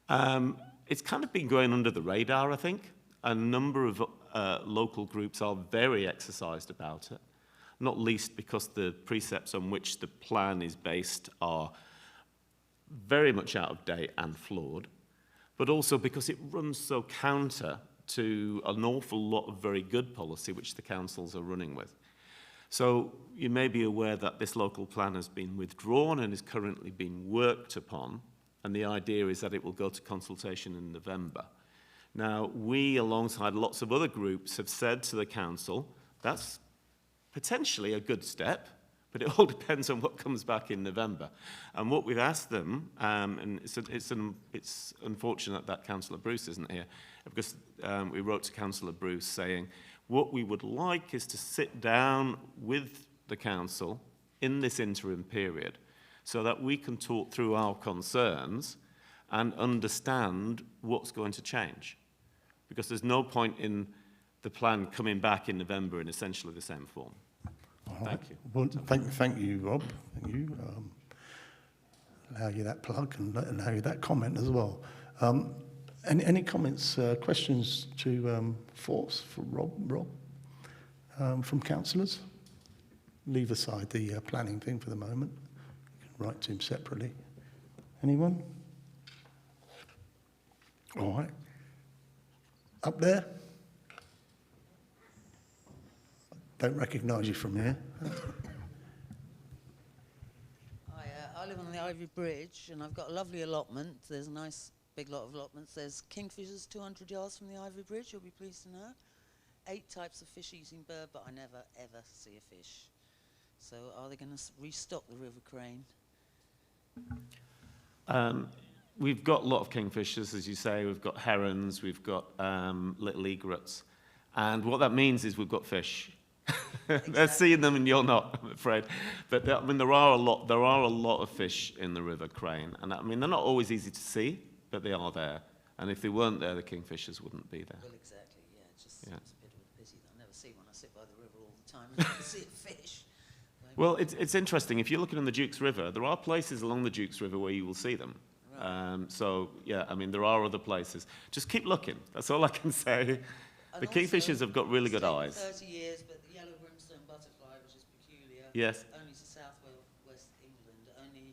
that. It's kind of been going under the radar, I think. A number of local groups are very exercised about it, not least because the precepts on which the plan is based are very much out of date and flawed, but also because it runs so counter to an awful lot of very good policy which the councils are running with. So you may be aware that this local plan has been withdrawn and is currently being worked upon, and the idea is that it will go to consultation in November. Now, we, alongside lots of other groups, have said to the council, that's potentially a good step, but it all depends on what comes back in November. And what we've asked them, and it's unfortunate that Councillor Bruce isn't here, because we wrote to Councillor Bruce saying, what we would like is to sit down with the council in this interim period so that we can talk through our concerns and understand what's going to change. Because there's no point in the plan coming back in November in essentially the same form. Thank you. Well, thank you, Rob. Thank you. Allow you that plug and allow you that comment as well. Any comments, questions to Force for Rob from councillors? Leave aside the planning thing for the moment. You can write to him separately. Anyone? All right. Up there? Don't recognise you from here. Hi, I live on the Ivy Bridge, and I've got a lovely allotment. There's a nice big lot of allotments. There's kingfishers 200 yards from the Ivy Bridge, you'll be pleased to know. 8 types of fish-eating bird, but I never, ever see a fish. So are they going to restock the river crane? We've got a lot of kingfishers, as you say. We've got herons, we've got little egrets. And what that means is we've got fish. Exactly. They're seeing them and you're not, I'm afraid. But I mean, there are a lot of fish in the River Crane. And I mean, they're not always easy to see, but they are there. And if they weren't there, the kingfishers wouldn't be there. Well, exactly, yeah. It's just it's a bit of a pity that I never see one. I sit by the river all the time and never see a fish. Well, it's interesting. If you're looking on the Dukes River, there are places along the Dukes River where you will see them. Right. So, yeah, I mean, there are other places. Just keep looking. That's all I can say. And the kingfishers have got really good eyes. 30 years, but the yellow brimstone butterfly, which is peculiar, yes. only to South West England, only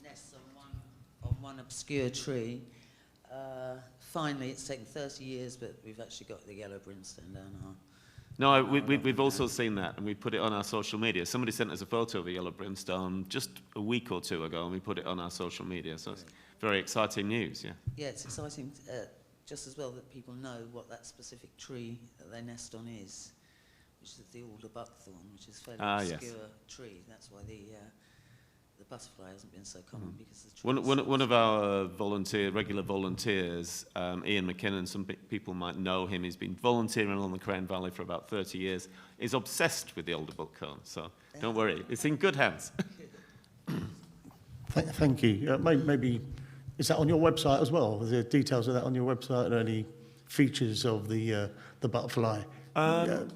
nests on one obscure tree. Finally, it's taken 30 years, but we've actually got the yellow brimstone down our... No, we've also seen that, and we put it on our social media. Somebody sent us a photo of the yellow brimstone just a week or two ago, and we put it on our social media. So it's very exciting news, yeah. Yeah, it's exciting, just as well that people know what that specific tree that they nest on is, which is the alder buckthorn, which is a fairly obscure tree. That's why the butterfly hasn't been so common, because the tree one of our regular volunteers, Ian McKinnon, some people might know him, he's been volunteering along the Crane Valley for about 30 years, is obsessed with the alder buckthorn, so don't worry, it's in good hands. Thank you. Maybe, is that on your website as well? Are there details of that on your website, or any features of the butterfly?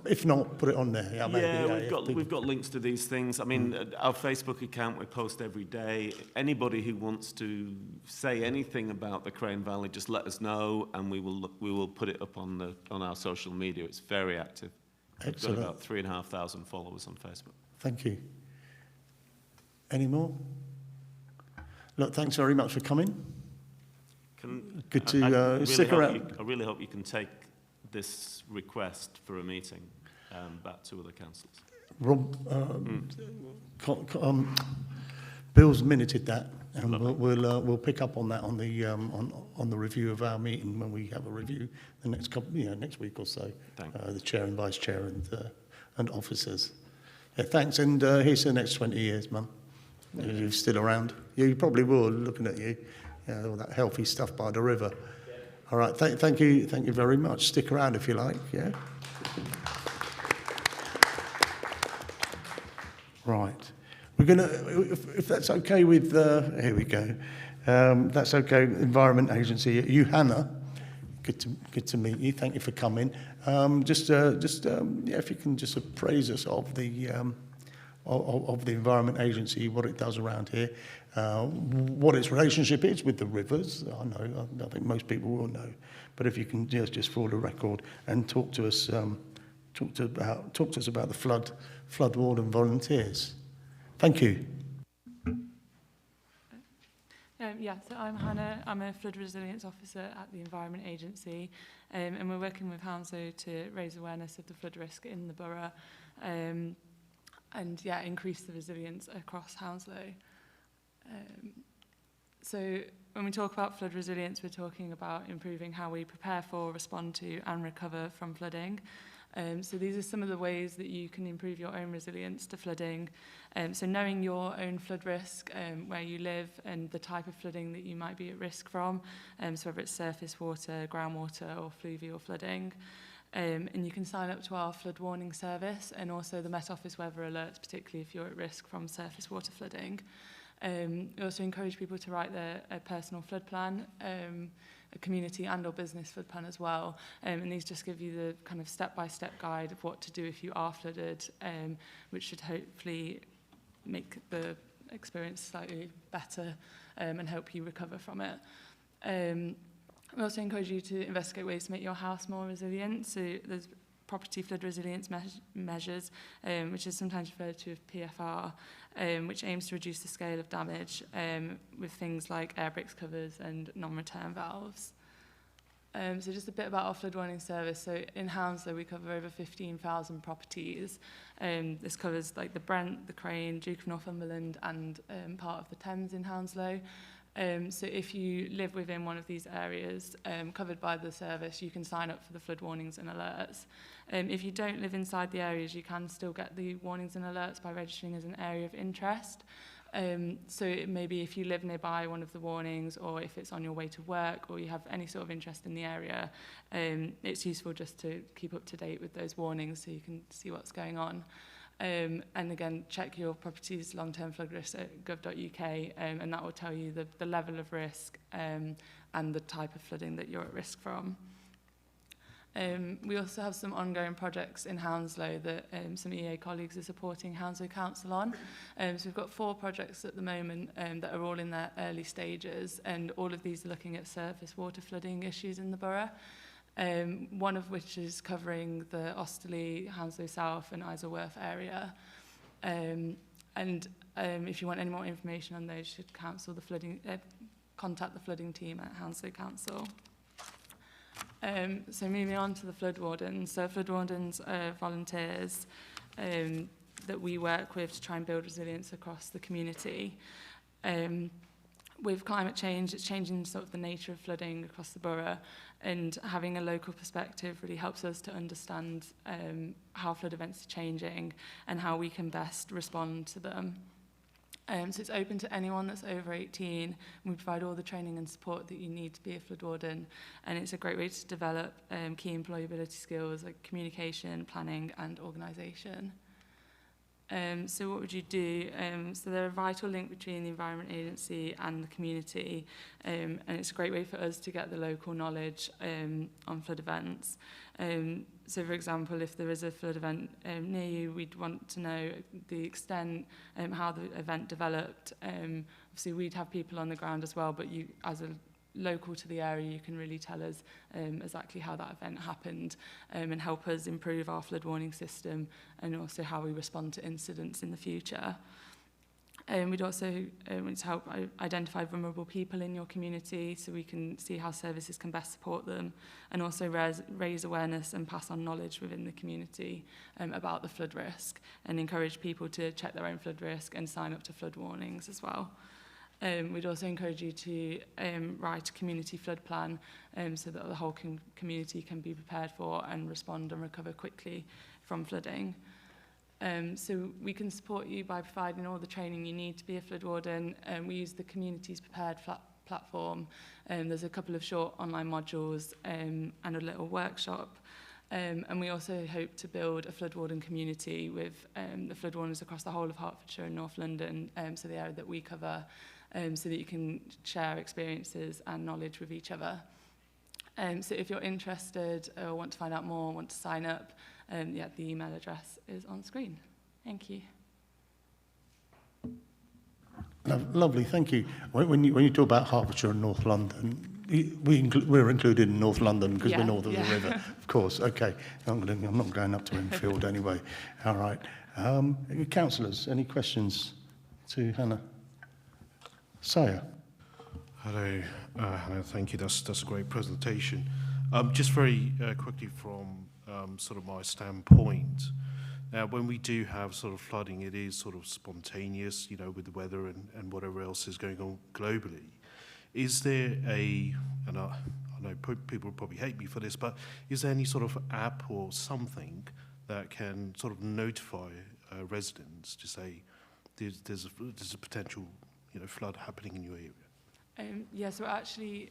If not, put it on there. Yeah, maybe, we've got links to these things. I mean, our Facebook account, we post every day. Anybody who wants to say anything about the Crane Valley, just let us know, and we will put it up on our social media. It's very active. Excellent. We've got about 3,500 followers on Facebook. Thank you. Any more? Look, thanks very much for coming. Good to stick around. I really hope you can take this request for a meeting back to other councils. Rob, Bill's minuted that, and we'll pick up on that on the review of our meeting when we have a review the next week or so. The chair and vice chair and officers. Yeah, thanks, and here's the next 20 years, Mum. If you're still around, you probably will. Looking at you, all that healthy stuff by the river. All right, thank you very much. Stick around if you like, yeah? Right. We're going to, if that's okay with, here we go. That's okay, Environment Agency. You, Hannah, good to meet you. Thank you for coming. If you can just appraise us of the Environment Agency, what it does around here, what its relationship is with the rivers. I think most people will know, but if you can just for the record and talk to us about the flood warden volunteers. Thank you. So I'm Hannah. I'm a flood resilience officer at the Environment Agency, and we're working with Hounslow to raise awareness of the flood risk in the borough, and increase the resilience across Hounslow. So when we talk about flood resilience, we're talking about improving how we prepare for, respond to, and recover from flooding. So these are some of the ways that you can improve your own resilience to flooding. So knowing your own flood risk, where you live, and the type of flooding that you might be at risk from, so whether it's surface water, groundwater, or fluvial flooding. And you can sign up to our flood warning service and also the Met Office weather alerts, particularly if you're at risk from surface water flooding. We also encourage people to write a personal flood plan, a community and or business flood plan as well. And these just give you the kind of step-by-step guide of what to do if you are flooded, which should hopefully make the experience slightly better and help you recover from it. We also encourage you to investigate ways to make your house more resilient. So there's property flood resilience measures, which is sometimes referred to as PFR, which aims to reduce the scale of damage with things like air bricks covers and non-return valves. So just a bit about our flood warning service. So in Hounslow, we cover over 15,000 properties. This covers like the Brent, the Crane, Duke of Northumberland, and part of the Thames in Hounslow. So if you live within one of these areas covered by the service, you can sign up for the flood warnings and alerts. If you don't live inside the areas, you can still get the warnings and alerts by registering as an area of interest. So it maybe if you live nearby one of the warnings, or if it's on your way to work, or you have any sort of interest in the area, it's useful just to keep up to date with those warnings so you can see what's going on. And again, check your property's long-term flood risk at gov.uk, and that will tell you the level of risk and the type of flooding that you're at risk from. We also have some ongoing projects in Hounslow that some EA colleagues are supporting Hounslow Council on. So we've got 4 projects at the moment that are all in their early stages, and all of these are looking at surface water flooding issues in the borough. One of which is covering the Osterley, Hounslow South and Isleworth area. If you want any more information on those, you should contact the flooding team at Hounslow Council. So moving on to the flood wardens. So flood wardens are volunteers that we work with to try and build resilience across the community. With climate change, it's changing sort of the nature of flooding across the borough, and having a local perspective really helps us to understand how flood events are changing and how we can best respond to them. So it's open to anyone that's over 18, and we provide all the training and support that you need to be a flood warden, and it's a great way to develop key employability skills like communication, planning and organisation. So what would you do? So they're a vital link between the Environment Agency and the community, and it's a great way for us to get the local knowledge on flood events. So for example, if there is a flood event near you, we'd want to know the extent, how the event developed. Obviously we'd have people on the ground as well, but you, as a local to the area, you can really tell us exactly how that event happened and help us improve our flood warning system and also how we respond to incidents in the future. We'd also want to help identify vulnerable people in your community so we can see how services can best support them, and also raise awareness and pass on knowledge within the community about the flood risk, and encourage people to check their own flood risk and sign up to flood warnings as well. We'd also encourage you to write a community flood plan so that the whole community can be prepared for and respond and recover quickly from flooding. So we can support you by providing all the training you need to be a flood warden. We use the Communities Prepared platform. There's a couple of short online modules and a little workshop. And we also hope to build a flood warden community with the flood wardens across the whole of Hertfordshire and North London, so the area that we cover, so that you can share experiences and knowledge with each other. So if you're interested or want to find out more, want to sign up, yeah, the email address is on screen. Thank you. Lovely, thank you. When you talk about Hertfordshire and North London, we're included in North London because we're north of the river, of course. Okay, I'm not going up to Enfield anyway. All right. Councillors, any questions to Hannah? Saya. Hello, Hannah, thank you. That's a great presentation. Just very quickly from sort of my standpoint, now when we do have sort of flooding, it is sort of spontaneous, you know, with the weather and whatever else is going on globally. Is there and I know people will probably hate me for this, but is there any sort of app or something that can sort of notify residents to say there's a potential, you know, flood happening in your area? Yeah, so we're actually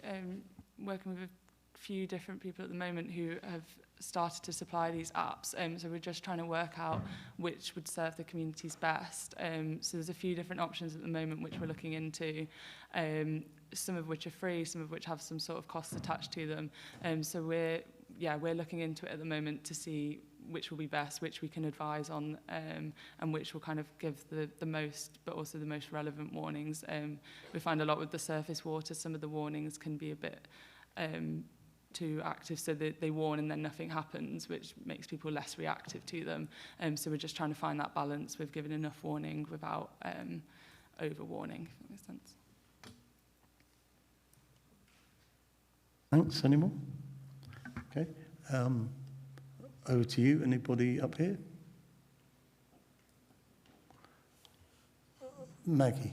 working with a few different people at the moment who have started to supply these apps. So we're just trying to work out which would serve the communities best. So there's a few different options at the moment which we're looking into, some of which are free, some of which have some sort of costs attached to them. So we're looking into it at the moment to see which will be best, which we can advise on, and which will kind of give the most, but also the most relevant warnings. We find a lot with the surface water, some of the warnings can be a bit too active, so they warn and then nothing happens, which makes people less reactive to them. So we're just trying to find that balance with giving enough warning without over-warning, if that makes sense. Thanks. Any more? Okay. Over to you. Anybody up here? Maggie.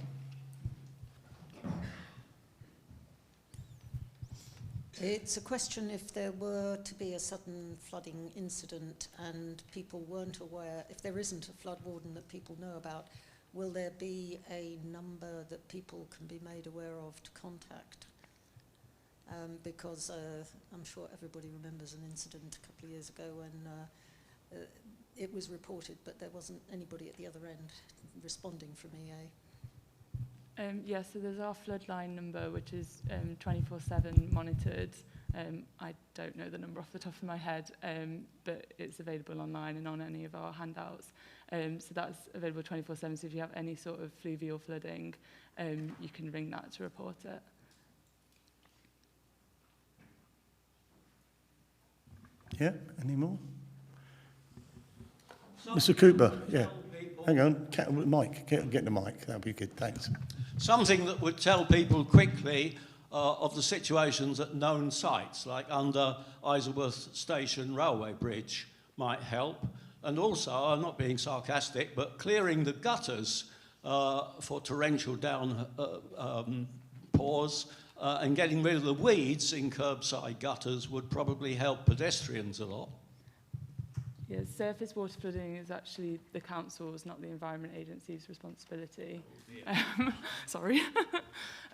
It's a question, if there were to be a sudden flooding incident and people weren't aware, if there isn't a flood warden that people know about, will there be a number that people can be made aware of to contact? Because I'm sure everybody remembers an incident a couple of years ago when it was reported, but there wasn't anybody at the other end responding from EA. Yeah, so there's our floodline number, which is 24/7 monitored. I don't know the number off the top of my head, but it's available online and on any of our handouts. So that's available 24/7, so if you have any sort of fluvial flooding, you can ring that to report it. Yeah, any more? Mr. Cooper, yeah. Hang on, Mike, get the mic, that'd be good, thanks. Something that would tell people quickly of the situations at known sites, like under Isleworth Station Railway Bridge, might help. And also, I'm not being sarcastic, but clearing the gutters for torrential downpours and getting rid of the weeds in curbside gutters would probably help pedestrians a lot. Yeah, surface water flooding is actually the council's, not the Environment Agency's responsibility. Sorry.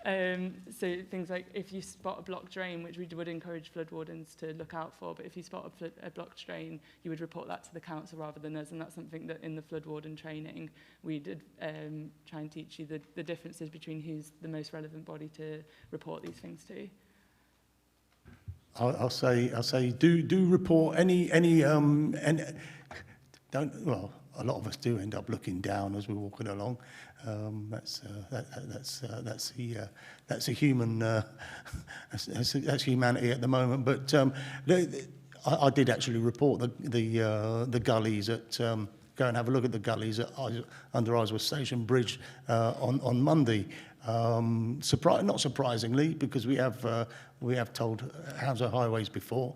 So things like if you spot a blocked drain, which we would encourage flood wardens to look out for, but if you spot a blocked drain, you would report that to the council rather than us, and that's something that in the flood warden training we did try and teach you the differences between who's the most relevant body to report these things to. I'll say do report any don't, well, a lot of us do end up looking down as we're walking along. That's a human that's humanity at the moment. But I did actually report the gullies at go and have a look at the gullies at under Isleworth Station Bridge on Monday. Not surprisingly, because we have told Hounslow Highways before,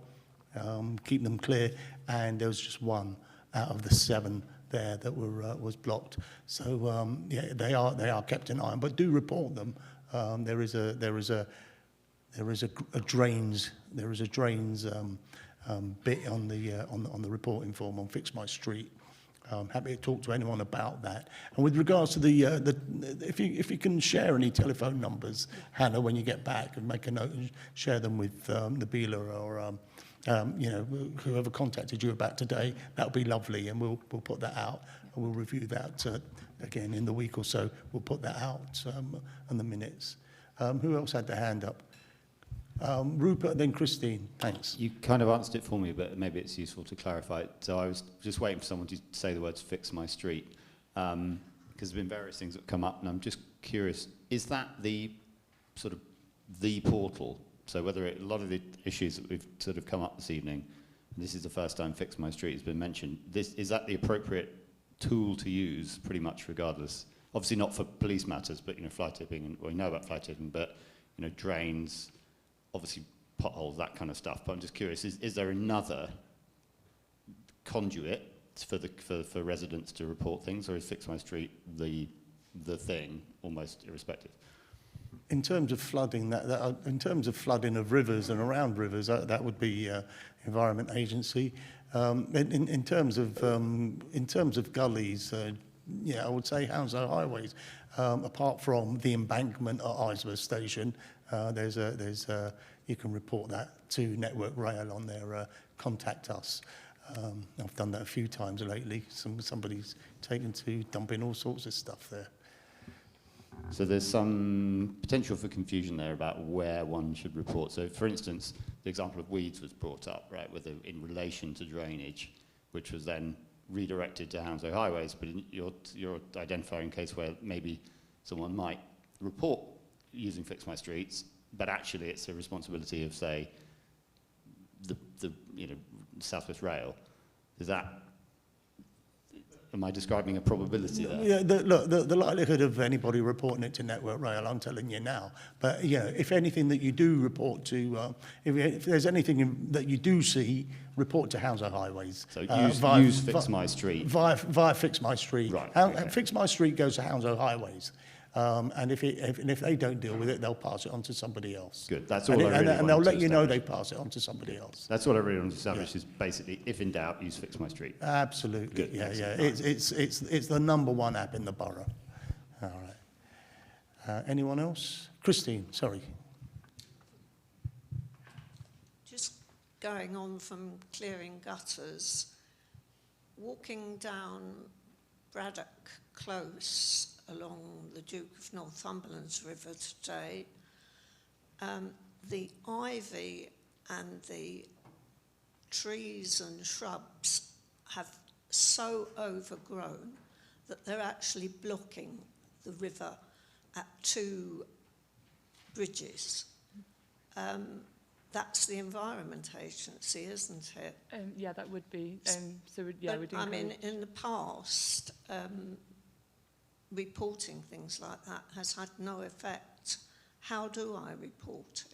keep them clear, and there was just one out of the 7 there that was blocked. So yeah, they are kept in eye, but do report them. There is a drains bit on the reporting form on Fix My Street. I'm happy to talk to anyone about that. And with regards to if you can share any telephone numbers, Hannah, when you get back, and make a note and share them with Nabila or whoever contacted you about today, that would be lovely, and we'll put that out and we'll review that again in the week or so. We'll put that out on the minutes. Who else had their hand up? Rupert, then Christine. Thanks. You kind of answered it for me, but maybe it's useful to clarify it. So I was just waiting for someone to say the words "fix my street," because there's been various things that come up, and I'm just curious: is that the sort of the portal? So whether a lot of the issues that we've sort of come up this evening, and this is the first time "fix my street" has been mentioned. Is that the appropriate tool to use, pretty much regardless? Obviously not for police matters, but fly tipping, and we know about fly tipping, but drains. Obviously potholes, that kind of stuff. But I'm just curious: is there another conduit for residents to report things, or is Fix My Street the thing, almost irrespective? In terms of flooding, in terms of flooding of rivers and around rivers, that would be Environment Agency. In terms of gullies, yeah, I would say Hounslow Highways. Apart from the embankment at Isleworth Station, you can report that to Network Rail on their contact us. I've done that a few times lately. Somebody's taken to dumping all sorts of stuff there. So there's some potential for confusion there about where one should report. So, for instance, the example of weeds was brought up, right, in relation to drainage, which was then redirected to Hounslow Highways. But you're identifying a case where maybe someone might report using Fix My Streets, but actually it's a responsibility of, say, the South West Rail. Is that? Am I describing a probability there? Yeah, the likelihood of anybody reporting it to Network Rail, I'm telling you now. But if anything that you do report to, if there's anything that you do see, report to Hounslow Highways. So use Fix My Street. Via Fix My Street. Right. Okay. Fix My Street goes to Hounslow Highways. And if they don't deal with it, they'll pass it on to somebody else. Good. That's all I really and they'll wanted to let you know establish. they pass it on to somebody else. That's what I really want to establish is basically, if in doubt, use Fix My Street. Absolutely. Good. Yeah, Excellent. It's the #1 app in the borough. All right. Anyone else? Christine, sorry. Just going on from clearing gutters, walking down Braddock Close along the Duke of Northumberland's river today, the ivy and the trees and shrubs have so overgrown that they're actually blocking the river at 2 bridges. That's the Environment Agency, isn't it? Yeah, that would be. But, I mean, in the past, reporting things like that has had no effect. How do I report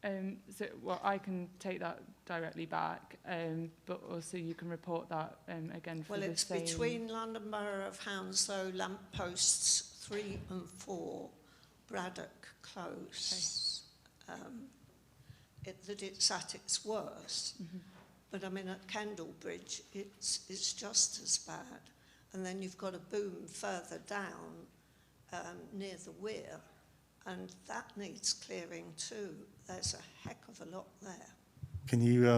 it? Well, I can take that directly back, but also you can report that again for well, the it's same... between London Borough of Hounslow, lampposts 3 and 4, Braddock Close. That it's at its worst. Mm-hmm. But I mean, at Kendal Bridge, it's just as bad. And then you've got a boom further down near the weir, and that needs clearing too. There's a heck of a lot there. Can you,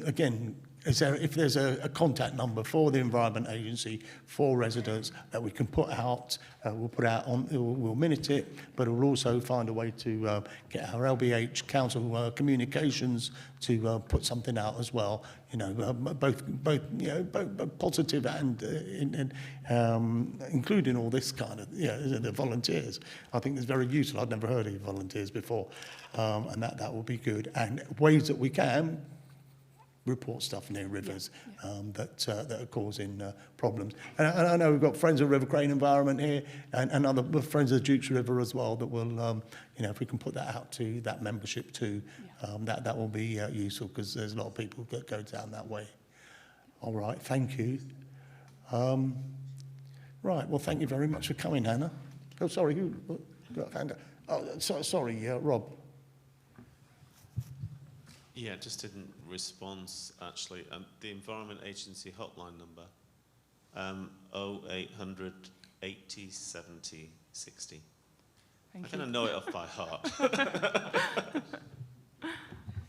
again, if there's a contact number for the Environment Agency, for residents, that we can put out, we'll put out on, we'll minute it, but we'll also find a way to get our LBH Council Communications to put something out as well, both positive and including all this kind of, the volunteers. I think it's very useful. I'd never heard of volunteers before, and that will be good. And ways that we can report stuff near rivers that are causing problems. And I know we've got friends of River Crane Environment here and other friends of the Dukes River as well that will, if we can put that out to that membership too, that will be useful because theres a lot of people that go down that way. All right, thank you. Right, well, thank you very much for coming, Hannah. Oh, sorry, who? Sorry, Rob. Yeah, just in response, actually, the Environment Agency hotline number, 0800 80 70 60. I kind of know it off by heart.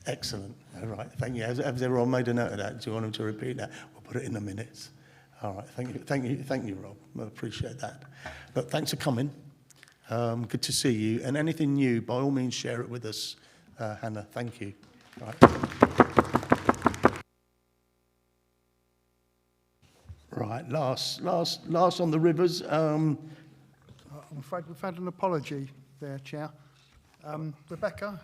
Excellent. All right, thank you. Has everyone made a note of that? Do you want them to repeat that? We'll put it in the minutes. All right, thank you, Rob. I appreciate that. But thanks for coming. Good to see you. And anything new, by all means, share it with us, Hannah. Thank you. Right. Right, last on the rivers. I'm afraid we've had an apology there, Chair. Rebecca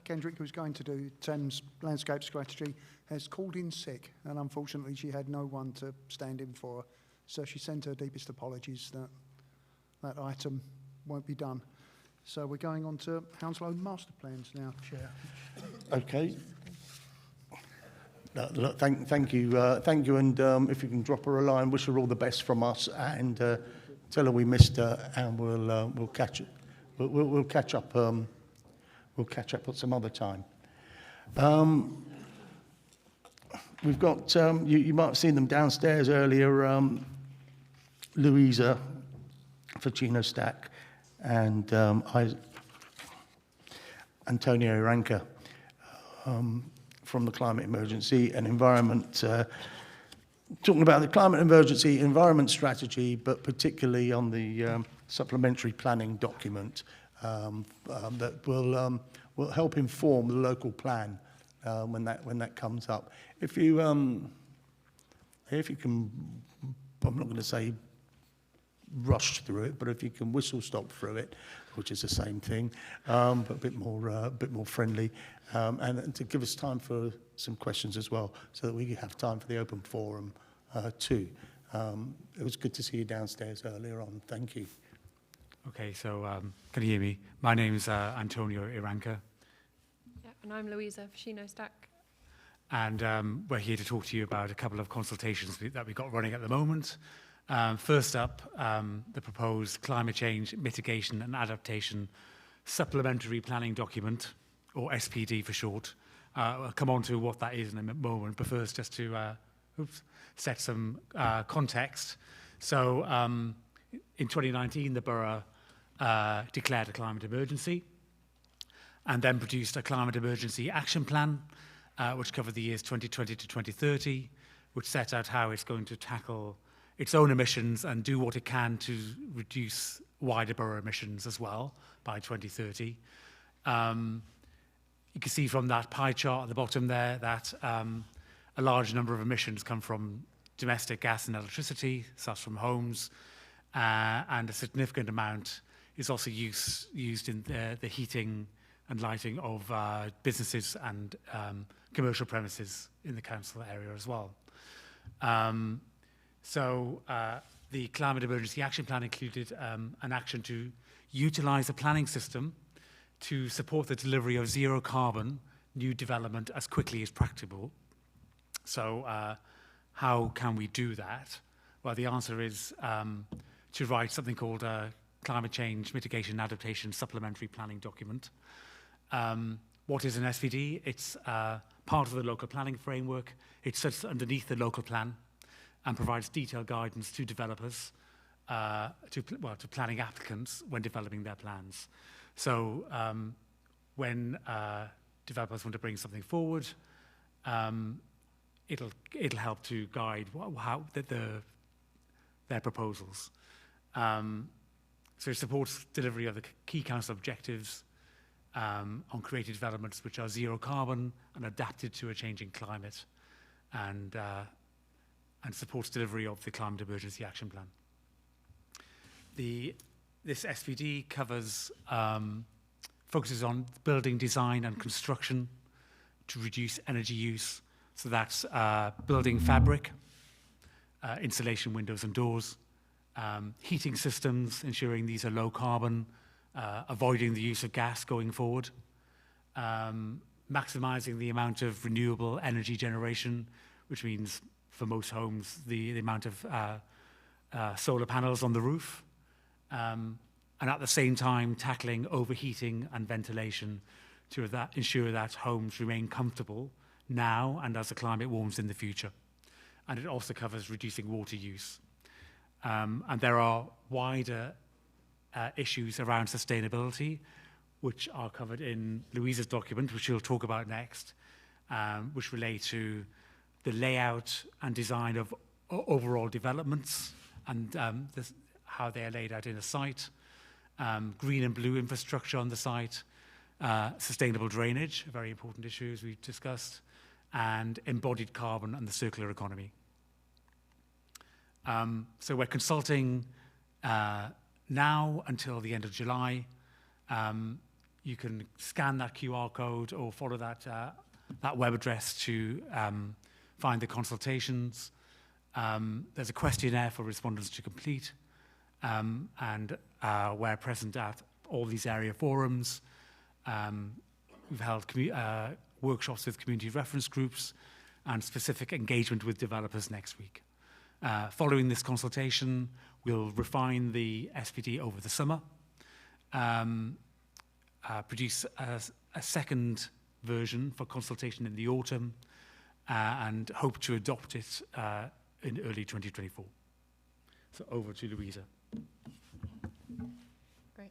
Kendrick, who was going to do Thames Landscape Strategy, has called in sick, and unfortunately she had no one to stand in for her. So she sent her deepest apologies that item won't be done. So we're going on to Hounslow master plans now, Chair. Okay. Look, thank you, and if you can drop her a line, wish her all the best from us, and tell her we missed her, and we'll catch it. We'll catch up. We'll catch up at some other time. We've got you might have seen them downstairs earlier. Louisa Ficino Stack and Antonio Ranca from the Climate Emergency and Environment, talking about the Climate Emergency Environment Strategy, but particularly on the supplementary planning document that will help inform the local plan when that comes up. If you can, I'm not going to say rush through it, but if you can whistle stop through it, which is the same thing, but a bit more friendly, and to give us time for some questions as well, so that we have time for the open forum too. It was good to see you downstairs earlier on. Thank you. Okay, so can you hear me? My name's Antonio Iranca. Yeah, and I'm Louisa Fashino-Stack. And we're here to talk to you about a couple of consultations that we've got running at the moment. First up, the proposed Climate Change Mitigation and Adaptation Supplementary Planning Document, or SPD for short. I'll come on to what that is in a moment, but first just to set some context. So in 2019, the borough declared a climate emergency and then produced a climate emergency action plan, which covered the years 2020 to 2030, which set out how it's going to tackle its own emissions and do what it can to reduce wider borough emissions as well by 2030. You can see from that pie chart at the bottom there that a large number of emissions come from domestic gas and electricity, such from homes, and a significant amount is also used in the heating and lighting of businesses and commercial premises in the council area as well. So the Climate Emergency Action Plan included an action to utilise a planning system to support the delivery of zero carbon new development as quickly as practicable. So how can we do that? Well, the answer is to write something called a Climate Change Mitigation and Adaptation Supplementary Planning Document. What is an SVD? It's part of the local planning framework. It sits underneath the local plan and provides detailed guidance to developers, to planning applicants when developing their plans. So when developers want to bring something forward, it'll help to guide their proposals. So it supports delivery of the key council objectives on creative developments which are zero carbon and adapted to a changing climate, and supports delivery of the Climate Emergency Action Plan. This SPD covers, focuses on building design and construction to reduce energy use. So that's building fabric, insulation windows and doors, heating systems, ensuring these are low carbon, avoiding the use of gas going forward, maximising the amount of renewable energy generation, which means for most homes the amount of solar panels on the roof, and at the same time tackling overheating and ventilation to ensure that homes remain comfortable now and as the climate warms in the future. And it also covers reducing water use. And there are wider issues around sustainability, which are covered in Louisa's document, which she'll talk about next, which relate to the layout and design of overall developments and how they are laid out in a site, green and blue infrastructure on the site, sustainable drainage, a very important issue as we've discussed, and embodied carbon and the circular economy. So we're consulting now until the end of July. You can scan that QR code or follow that web address to find the consultations. There's a questionnaire for respondents to complete, and we're present at all these area forums. We've held workshops with community reference groups and specific engagement with developers next week. Following this consultation, we'll refine the SPD over the summer, produce a second version for consultation in the autumn, and hope to adopt it in early 2024. So over to Louisa. Great,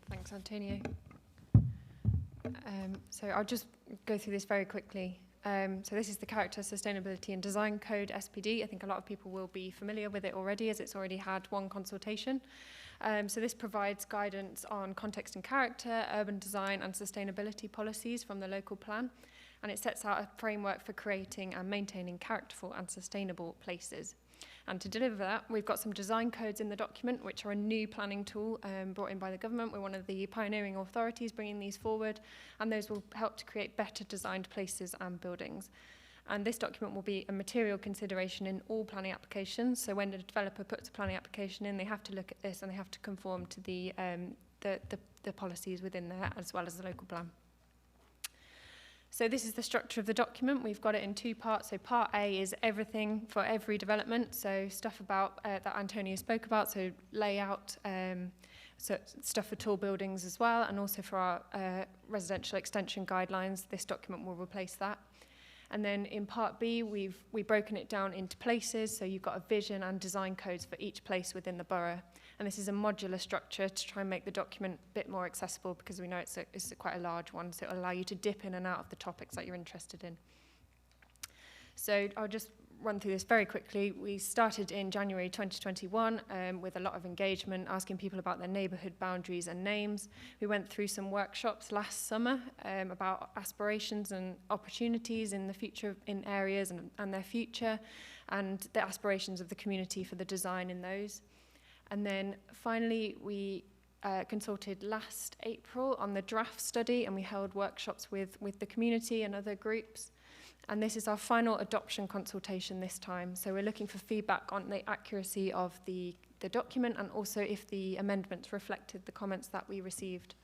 thanks Antonio. So I'll just go through this very quickly. So this is the Character, Sustainability and Design Code, SPD. I think a lot of people will be familiar with it already, as it's already had one consultation. So this provides guidance on context and character, urban design and sustainability policies from the local plan. And it sets out a framework for creating and maintaining characterful and sustainable places. And to deliver that, we've got some design codes in the document, which are a new planning tool brought in by the government. We're one of the pioneering authorities bringing these forward, and those will help to create better designed places and buildings. And this document will be a material consideration in all planning applications. So when a developer puts a planning application in, they have to look at this and they have to conform to the policies within there, as well as the local plan. So this is the structure of the document. We've got it in two parts. So part A is everything for every development. So stuff about that Antonio spoke about, so layout, so stuff for tall buildings as well, and also for our residential extension guidelines. This document will replace that. And then in part B, we've broken it down into places. So you've got a vision and design codes for each place within the borough. And this is a modular structure to try and make the document a bit more accessible, because we know it's quite a large one. So it'll allow you to dip in and out of the topics that you're interested in. So I'll just run through this very quickly. We started in January 2021 with a lot of engagement, asking people about their neighbourhood boundaries and names. We went through some workshops last summer about aspirations and opportunities in the future in areas and their future, and the aspirations of the community for the design in those. And then finally, we consulted last April on the draft study, and we held workshops with the community and other groups. And this is our final adoption consultation this time. So we're looking for feedback on the accuracy of the document, and also if the amendments reflected the comments that we received.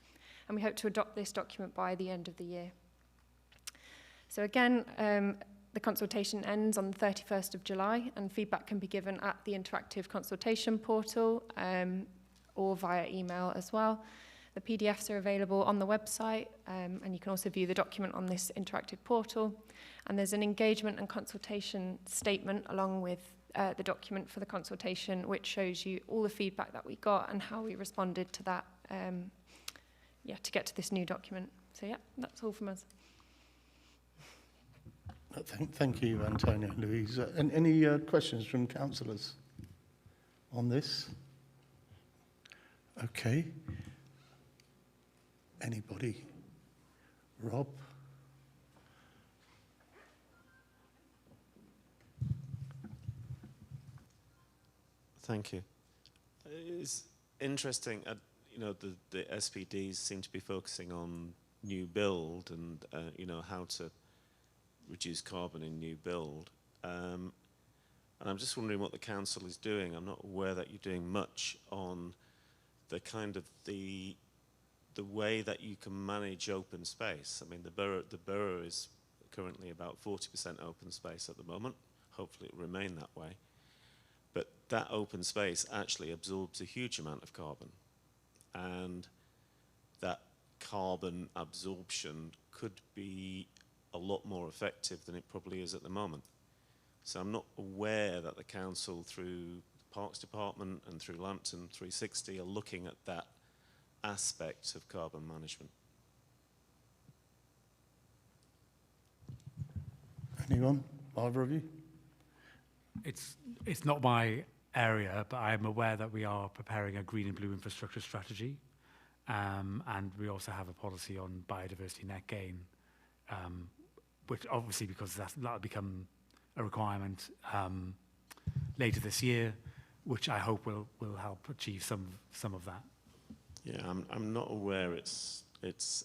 And we hope to adopt this document by the end of the year. So again, the consultation ends on the 31st of July, and feedback can be given at the interactive consultation portal or via email as well. The PDFs are available on the website, and you can also view the document on this interactive portal. And there's an engagement and consultation statement along with the document for the consultation, which shows you all the feedback that we got and how we responded to that, to get to this new document. So yeah, that's all from us. Thank you, Antonio and Louise. Any questions from councillors on this? Okay. Anybody? Rob? Thank you. It's interesting, you know, the SPDs seem to be focusing on new build and, you know, how to reduce carbon in new build. And I'm just wondering what the council is doing. I'm not aware that you're doing much on the kind of the way that you can manage open space. I mean, the borough is currently about 40% open space at the moment. Hopefully it will remain that way. But that open space actually absorbs a huge amount of carbon. And that carbon absorption could be a lot more effective than it probably is at the moment. So I'm not aware that the council, through the Parks Department and through Lambton 360, are looking at that aspect of carbon management. Anyone? Either of you? It's not my area, but I am aware that we are preparing a green and blue infrastructure strategy, and we also have a policy on biodiversity net gain, which obviously, because that'll become a requirement later this year, which I hope will help achieve some of that. Yeah, I'm not aware it's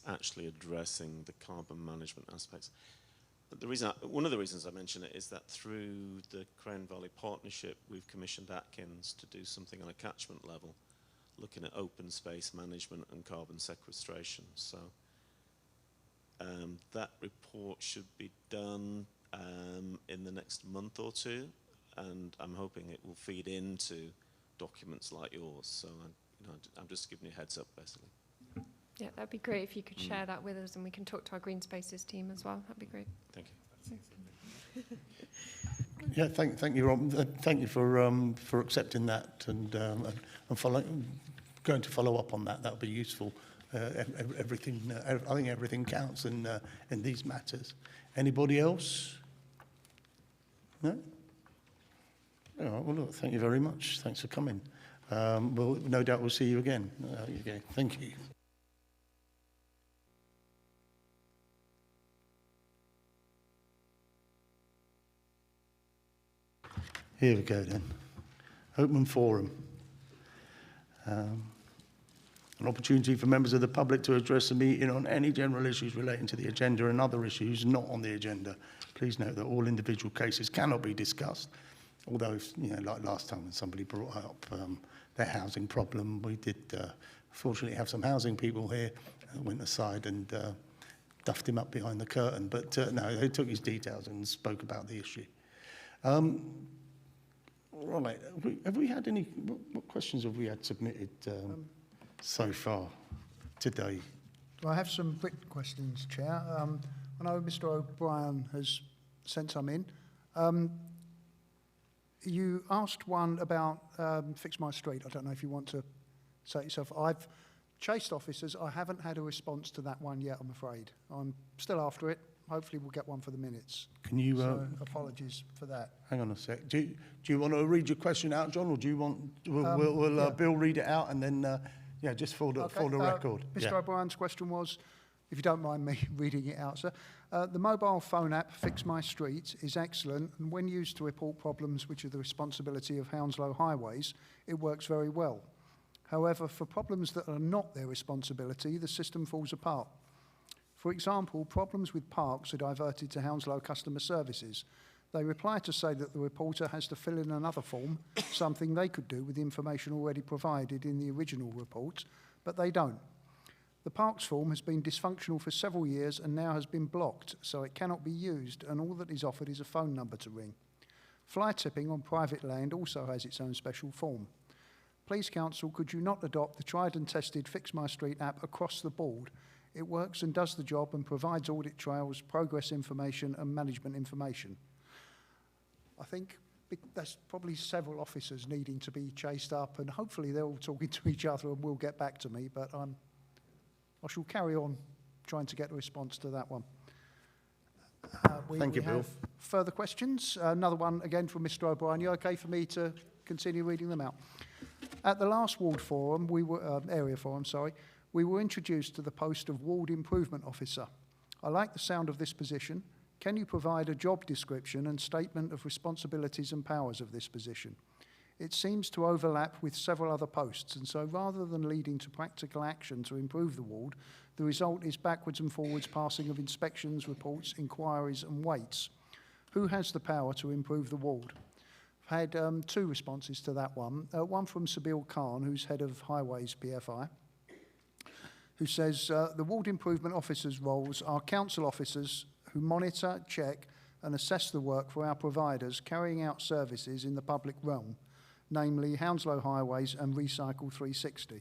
actually addressing the carbon management aspects. But one of the reasons I mention it is that through the Crane Valley Partnership, we've commissioned Atkins to do something on a catchment level, looking at open space management and carbon sequestration. So that report should be done in the next month or two, and I'm hoping it will feed into documents like yours. So I'm just giving you a heads up, basically. Yeah, that'd be great if you could share that with us, and we can talk to our Green Spaces team as well. That'd be great. Thank you. Yeah, thank you, Rob. Thank you for accepting that and going to follow up on that. That would be useful. Everything, I think everything counts in these matters. Anybody else? No? All right, well, look, thank you very much. Thanks for coming. Well, no doubt we'll see you again. Okay, thank you. Here we go then. Open forum. An opportunity for members of the public to address the meeting on any general issues relating to the agenda and other issues not on the agenda. Please note that all individual cases cannot be discussed, although, like last time when somebody brought up their housing problem, we did fortunately have some housing people here, went aside and duffed him up behind the curtain, but no, they took his details and spoke about the issue. Right, have we had any, what questions have we had submitted so far today? I have some written questions, Chair. I know Mr. O'Brien has sent some in. You asked one about Fix My Street. I don't know if you want to say it yourself. I've chased officers. I haven't had a response to that one yet, I'm afraid. I'm still after it. Hopefully we'll get one for the minutes. Can you... so apologies for that. Hang on a sec. Do you want to read your question out, John, or do you want... Will yeah. Bill read it out and then, yeah, just for the record. Mr. O'Brien's question was, if you don't mind me reading it out, sir. The mobile phone app, Fix My Street, is excellent, and when used to report problems which are the responsibility of Hounslow Highways, it works very well. However, for problems that are not their responsibility, the system falls apart. For example, problems with parks are diverted to Hounslow Customer Services. They reply to say that the reporter has to fill in another form, something they could do with the information already provided in the original report, but they don't. The parks form has been dysfunctional for several years and now has been blocked, so it cannot be used, and all that is offered is a phone number to ring. Fly tipping on private land also has its own special form. Please, Council, could you not adopt the tried and tested Fix My Street app across the board? It works and does the job and provides audit trails, progress information and management information. I think there's probably several officers needing to be chased up, and hopefully they're all talking to each other and will get back to me, but I shall carry on trying to get a response to that one. Thank you, Bill. Further questions? Another one again from Mr. O'Brien. You okay for me to continue reading them out? At the last ward forum, area forum, we were introduced to the post of Ward Improvement Officer. I like the sound of this position. Can you provide a job description and statement of responsibilities and powers of this position? It seems to overlap with several other posts, and so rather than leading to practical action to improve the ward, the result is backwards and forwards passing of inspections, reports, inquiries and waits. Who has the power to improve the ward? I've had two responses to that one. One from Sabil Khan, who's head of Highways PFI, who says the ward improvement officers' roles are council officers who monitor, check and assess the work for our providers carrying out services in the public realm, namely Hounslow Highways and Recycle 360.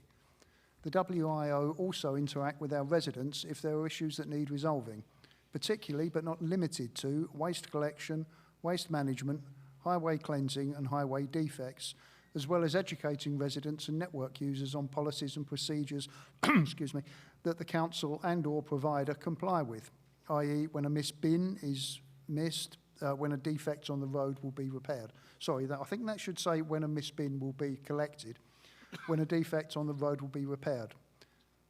The WIO also interact with our residents if there are issues that need resolving, particularly but not limited to waste collection, waste management, highway cleansing and highway defects, as well as educating residents and network users on policies and procedures excuse me, that the council and or provider comply with, i.e. when a missed bin is missed, when a defect on the road will be repaired. Sorry, I think that should say when a missed bin will be collected, when a defect on the road will be repaired.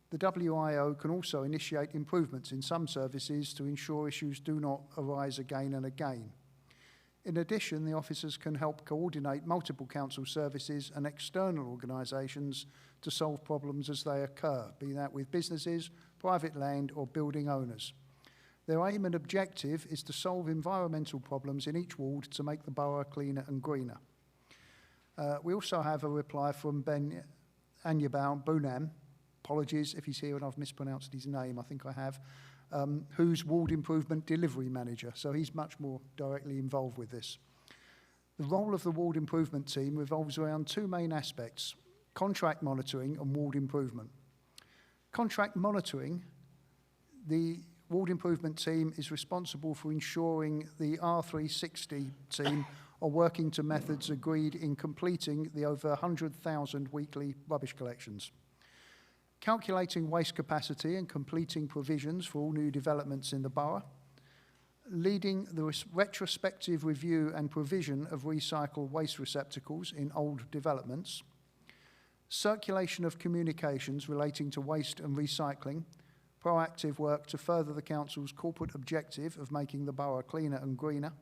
The WIO can also initiate improvements in some services to ensure issues do not arise again and again. In addition, the officers can help coordinate multiple council services and external organisations to solve problems as they occur, be that with businesses, private land or building owners. Their aim and objective is to solve environmental problems in each ward to make the borough cleaner and greener. We also have a reply from Ben Anyabal Bunam, apologies if he's here and I've mispronounced his name, I think I have, who's Ward Improvement Delivery Manager, so he's much more directly involved with this. The role of the Ward Improvement team revolves around two main aspects, contract monitoring and ward improvement. Contract monitoring, the Ward Improvement team is responsible for ensuring the R360 team are working to methods agreed in completing the over 100,000 weekly rubbish collections. Calculating waste capacity and completing provisions for all new developments in the borough, leading the retrospective review and provision of recycled waste receptacles in old developments, circulation of communications relating to waste and recycling, proactive work to further the council's corporate objective of making the borough cleaner and greener,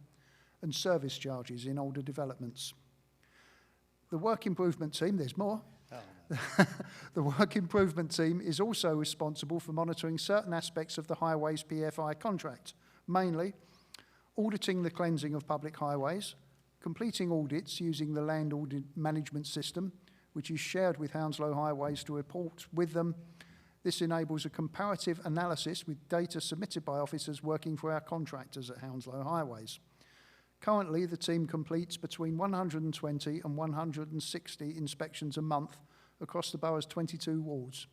and service charges in older developments. The work improvement team, there's more. The work improvement team is also responsible for monitoring certain aspects of the highways PFI contract, mainly auditing the cleansing of public highways, completing audits using the land audit management system, which is shared with Hounslow Highways to report with them. This enables a comparative analysis with data submitted by officers working for our contractors at Hounslow Highways. Currently, the team completes between 120 and 160 inspections a month across the borough's 22 wards.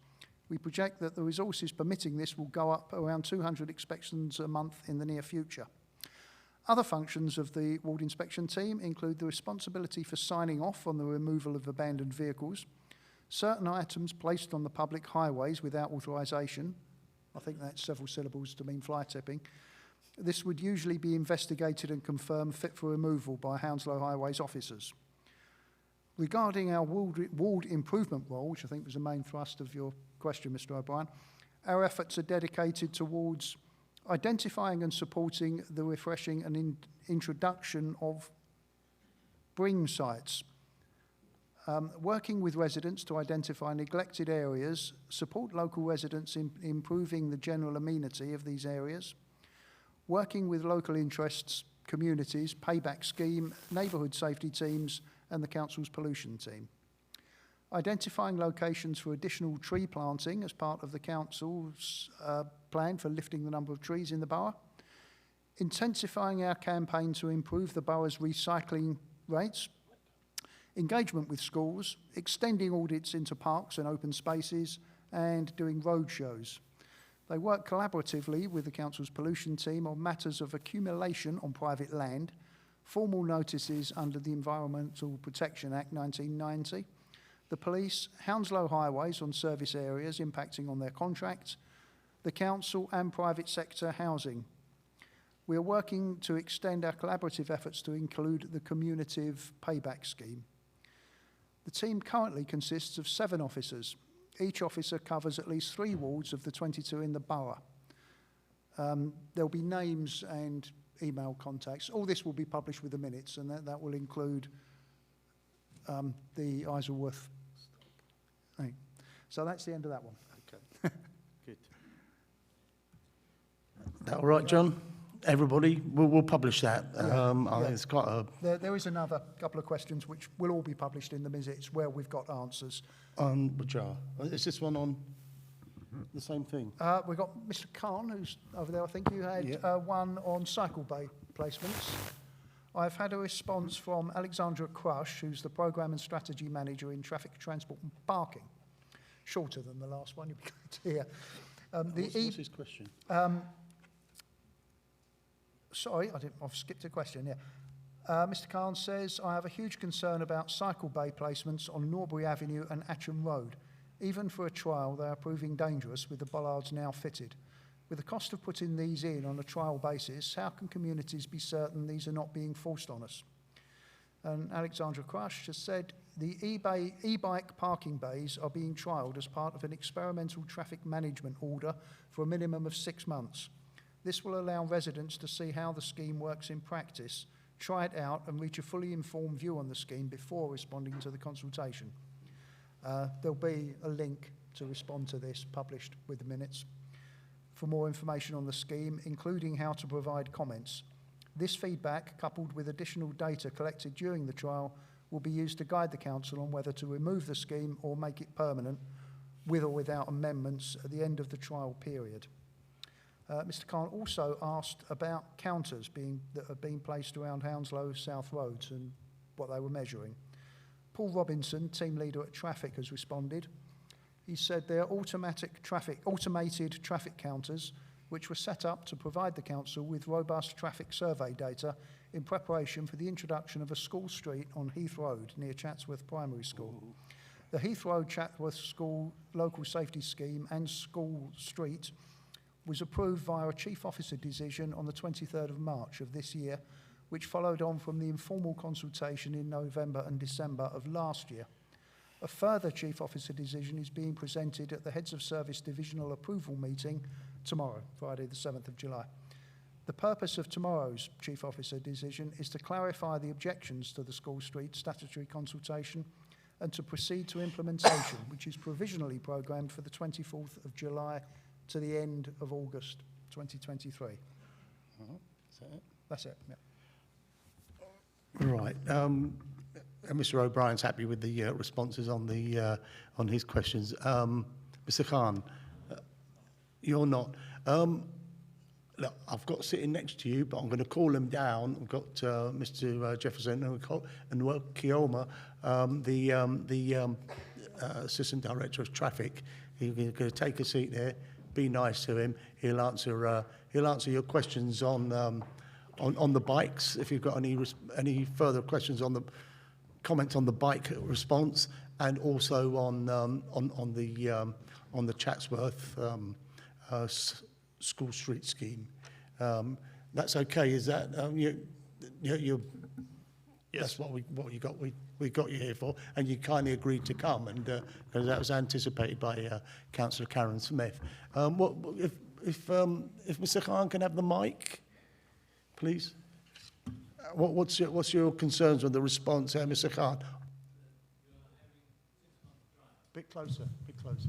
We project that the resources permitting this will go up around 200 inspections a month in the near future. Other functions of the ward inspection team include the responsibility for signing off on the removal of abandoned vehicles, certain items placed on the public highways without authorisation. I think that's several syllables to mean fly tipping. This would usually be investigated and confirmed fit for removal by Hounslow Highways officers. Regarding our ward improvement role, which I think was the main thrust of your question, Mr. O'Brien, our efforts are dedicated towards identifying and supporting the refreshing and introduction of BRING sites, working with residents to identify neglected areas, support local residents in improving the general amenity of these areas, working with local interests, communities, payback scheme, neighbourhood safety teams, and the council's pollution team. Identifying locations for additional tree planting as part of the council's plan for lifting the number of trees in the borough. Intensifying our campaign to improve the borough's recycling rates. Engagement with schools, extending audits into parks and open spaces, and doing road shows. They work collaboratively with the council's pollution team on matters of accumulation on private land, formal notices under the Environmental Protection Act 1990, the police, Hounslow Highways on service areas impacting on their contracts, the council and private sector housing. We are working to extend our collaborative efforts to include the cumulative payback scheme. The team currently consists of 7 officers. Each officer covers at least 3 wards of the 22 in the borough. There'll be names and email contacts. All this will be published with the minutes, and that will include the Isleworth thing. So that's the end of that one. Okay. Good. That all right, John? Everybody, we'll publish that. I think it's quite a... There is another couple of questions which will all be published in the minutes where we've got answers. Bajar. Is this one on the same thing? We've got Mr. Khan, who's over there. I think you had one on cycle bay placements. I've had a response from Alexandra Crush, who's the Programme and Strategy Manager in Traffic, Transport and Parking. Shorter than the last one, you'll be glad to hear. What's his question? Sorry, I've skipped a question, Mr. Khan says, I have a huge concern about cycle bay placements on Norbury Avenue and Atcham Road. Even for a trial, they are proving dangerous with the bollards now fitted. With the cost of putting these in on a trial basis, how can communities be certain these are not being forced on us? And Alexandra Crush has said, the e-bike parking bays are being trialled as part of an experimental traffic management order for a minimum of 6 months. This will allow residents to see how the scheme works in practice, try it out and reach a fully informed view on the scheme before responding to the consultation. There'll be a link to respond to this published with the minutes for more information on the scheme, including how to provide comments. This feedback, coupled with additional data collected during the trial, will be used to guide the council on whether to remove the scheme or make it permanent, with or without amendments at the end of the trial period. Mr. Khan also asked about counters that are being placed around Hounslow South Roads and what they were measuring. Paul Robinson, team leader at Traffic, has responded. He said they are automated traffic counters which were set up to provide the council with robust traffic survey data in preparation for the introduction of a school street on Heath Road near Chatsworth Primary School. The Heath Road Chatsworth School Local Safety Scheme and School Street was approved via a Chief Officer decision on the 23rd of March of this year, which followed on from the informal consultation in November and December of last year. A further Chief Officer decision is being presented at the Heads of Service Divisional Approval meeting tomorrow, Friday the 7th of July. The purpose of tomorrow's Chief Officer decision is to clarify the objections to the School Street statutory consultation and to proceed to implementation, which is provisionally programmed for the 24th of July to the end of August 2023. Is that it? That's it, yeah. Right. Mr. O'Brien's happy with the responses on the on his questions. Mr. Khan, you're not. Look, I've got sitting next to you, but I'm going to call him down. I've got Mr. Jefferson and Kioma, the Assistant Director of Traffic. He's going to take a seat there. Be nice to him. He'll answer your questions on the bikes. If you've got any further questions on the comments on the bike response, and also on the Chatsworth School Street scheme. That's okay. Is that you? Yes. That's what we got. We got you here for, and you kindly agreed to come, and because that was anticipated by Councillor Karen Smith. What if Mr. Khan can have the mic, please? What's your concerns with the response here, Mr. Khan? Bit closer. Bit closer.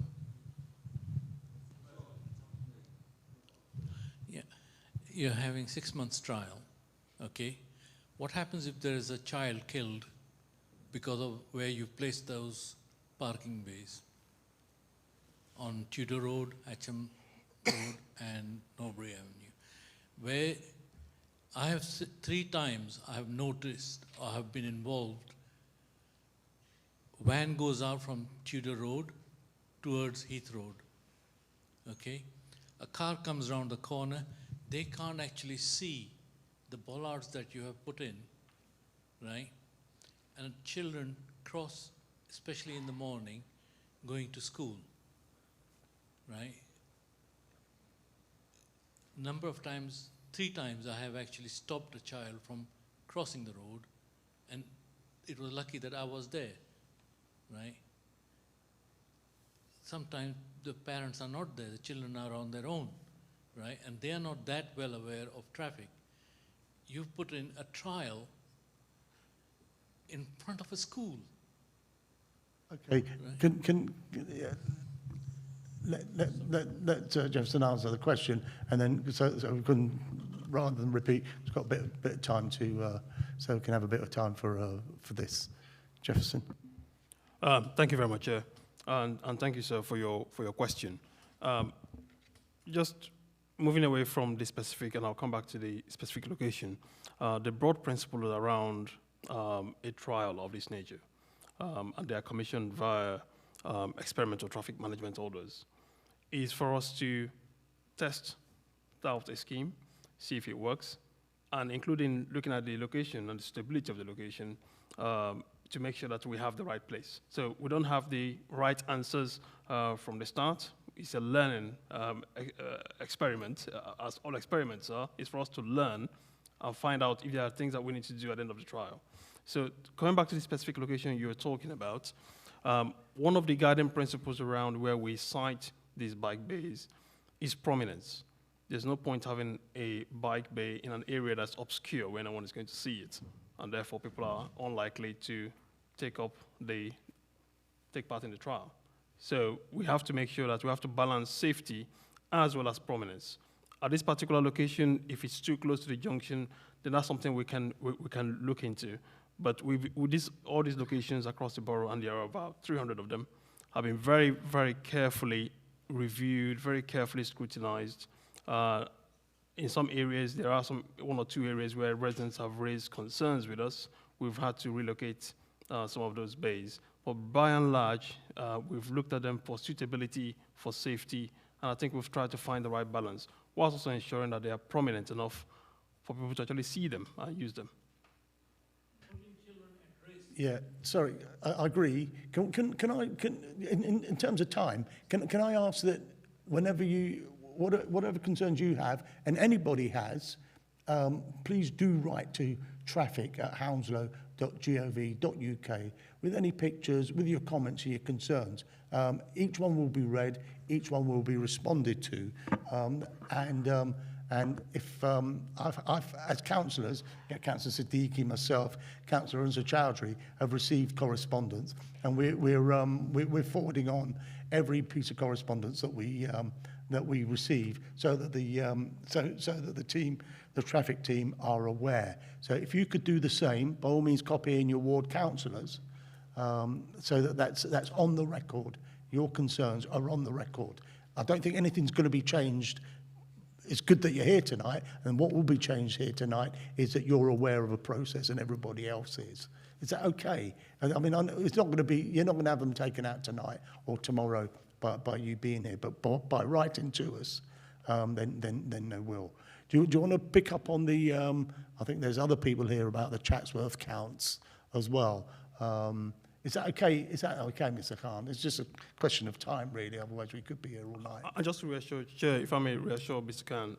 You're having 6 months trial, okay? What happens if there is a child killed because of where you placed those parking bays on Tudor Road, Atcham Road, and Norbury Avenue, where I have 3 times I have noticed or have been involved. Van goes out from Tudor Road towards Heath Road, okay? A car comes around the corner. They can't actually see the bollards that you have put in, right? And children cross, especially in the morning, going to school, right? Number of times, 3 times, I have actually stopped a child from crossing the road, and it was lucky that I was there, right? Sometimes the parents are not there, the children are on their own, right? And they are not that well aware of traffic. You've put in a trial in front of a school. Okay. Right? Let Jefferson answer the question, and then so we can, rather than repeat, it's got a bit of time to so we can have a bit of time for this. Jefferson. Thank you very much, Chair, and thank you, sir, for your question. Just moving away from the specific, and I'll come back to the specific location, the broad principle around a trial of this nature, and they are commissioned via experimental traffic management orders, is for us to test out a scheme, see if it works, and including looking at the location and the stability of the location to make sure that we have the right place. So we don't have the right answers from the start. It's a learning experiment, as all experiments are. It's for us to learn and find out if there are things that we need to do at the end of the trial. So coming back to the specific location you were talking about, one of the guiding principles around where we site these bike bays is prominence. There's no point having a bike bay in an area that's obscure where no one is going to see it, and therefore people are unlikely to take part in the trial. So we have to make sure that we have to balance safety as well as prominence. At this particular location, if it's too close to the junction, then that's something we can look into. But with all these locations across the borough, and there are about 300 of them, have been very, very carefully reviewed, very carefully scrutinized. In some areas, there are one or two areas where residents have raised concerns with us. We've had to relocate some of those bays. But by and large, we've looked at them for suitability, for safety, and I think we've tried to find the right balance, whilst also ensuring that they are prominent enough for people to actually see them and use them. Yeah, sorry, I agree. In terms of time, can I ask that whenever whatever concerns you have, and anybody has, please do write to traffic@hounslow.gov.uk with any pictures, with your comments and your concerns. Each one will be read, each one will be responded to, And if I've as councillors, Councillor Siddiqui, myself, Councillor Unza Chowdhury, have received correspondence, and we're forwarding on every piece of correspondence that we receive, so that the team, the traffic team, are aware. So if you could do the same, by all means, copy in your ward councillors, so that that's on the record. Your concerns are on the record. I don't think anything's going to be changed. It's good that you're here tonight, and what will be changed here tonight is that you're aware of a process and everybody else is. Is that okay? I mean, it's not going to be, you're not going to have them taken out tonight or tomorrow by you being here, but by writing to us, then they will. Do you want to pick up on the, I think there's other people here about the Chatsworth counts as well. Is that okay? Is that okay, Mr. Khan? It's just a question of time, really. Otherwise, we could be here all night. I just to reassure, Chair, if I may reassure Mr. Khan,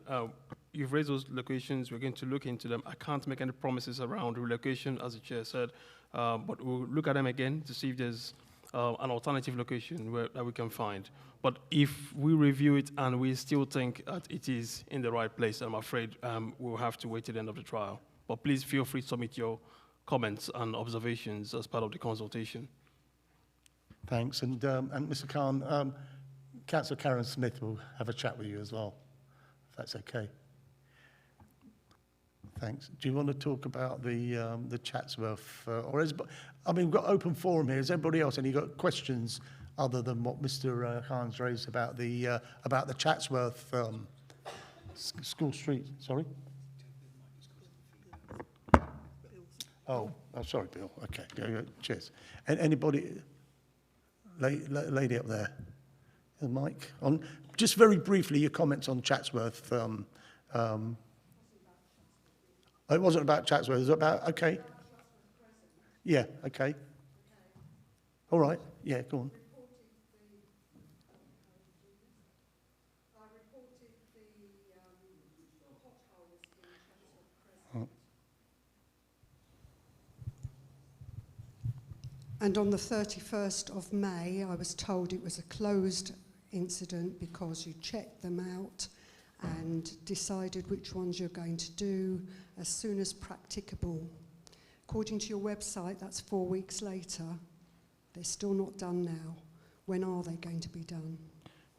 you've raised those locations. We're going to look into them. I can't make any promises around relocation, as the Chair said, but we'll look at them again to see if there's an alternative location that we can find. But if we review it and we still think that it is in the right place, I'm afraid we'll have to wait till the end of the trial. But please feel free to submit your comments and observations as part of the consultation. Thanks. And Mr. Khan, Councillor Karen Smith will have a chat with you as well, if that's okay. Thanks. Do you want to talk about the Chatsworth, I mean, we've got open forum here. Is everybody else, any got questions other than what Mr. Khan's raised about the Chatsworth School Street? Sorry. Oh, sorry, Bill. Okay, cheers. And anybody, lady up there, the mic on. Just very briefly, your comments on Chatsworth. It wasn't about Chatsworth. It was about okay. Yeah. Okay. All right. Yeah. Go on. And on the 31st of May, I was told it was a closed incident because you checked them out and decided which ones you're going to do as soon as practicable. According to your website, that's 4 weeks later. They're still not done now. When are they going to be done?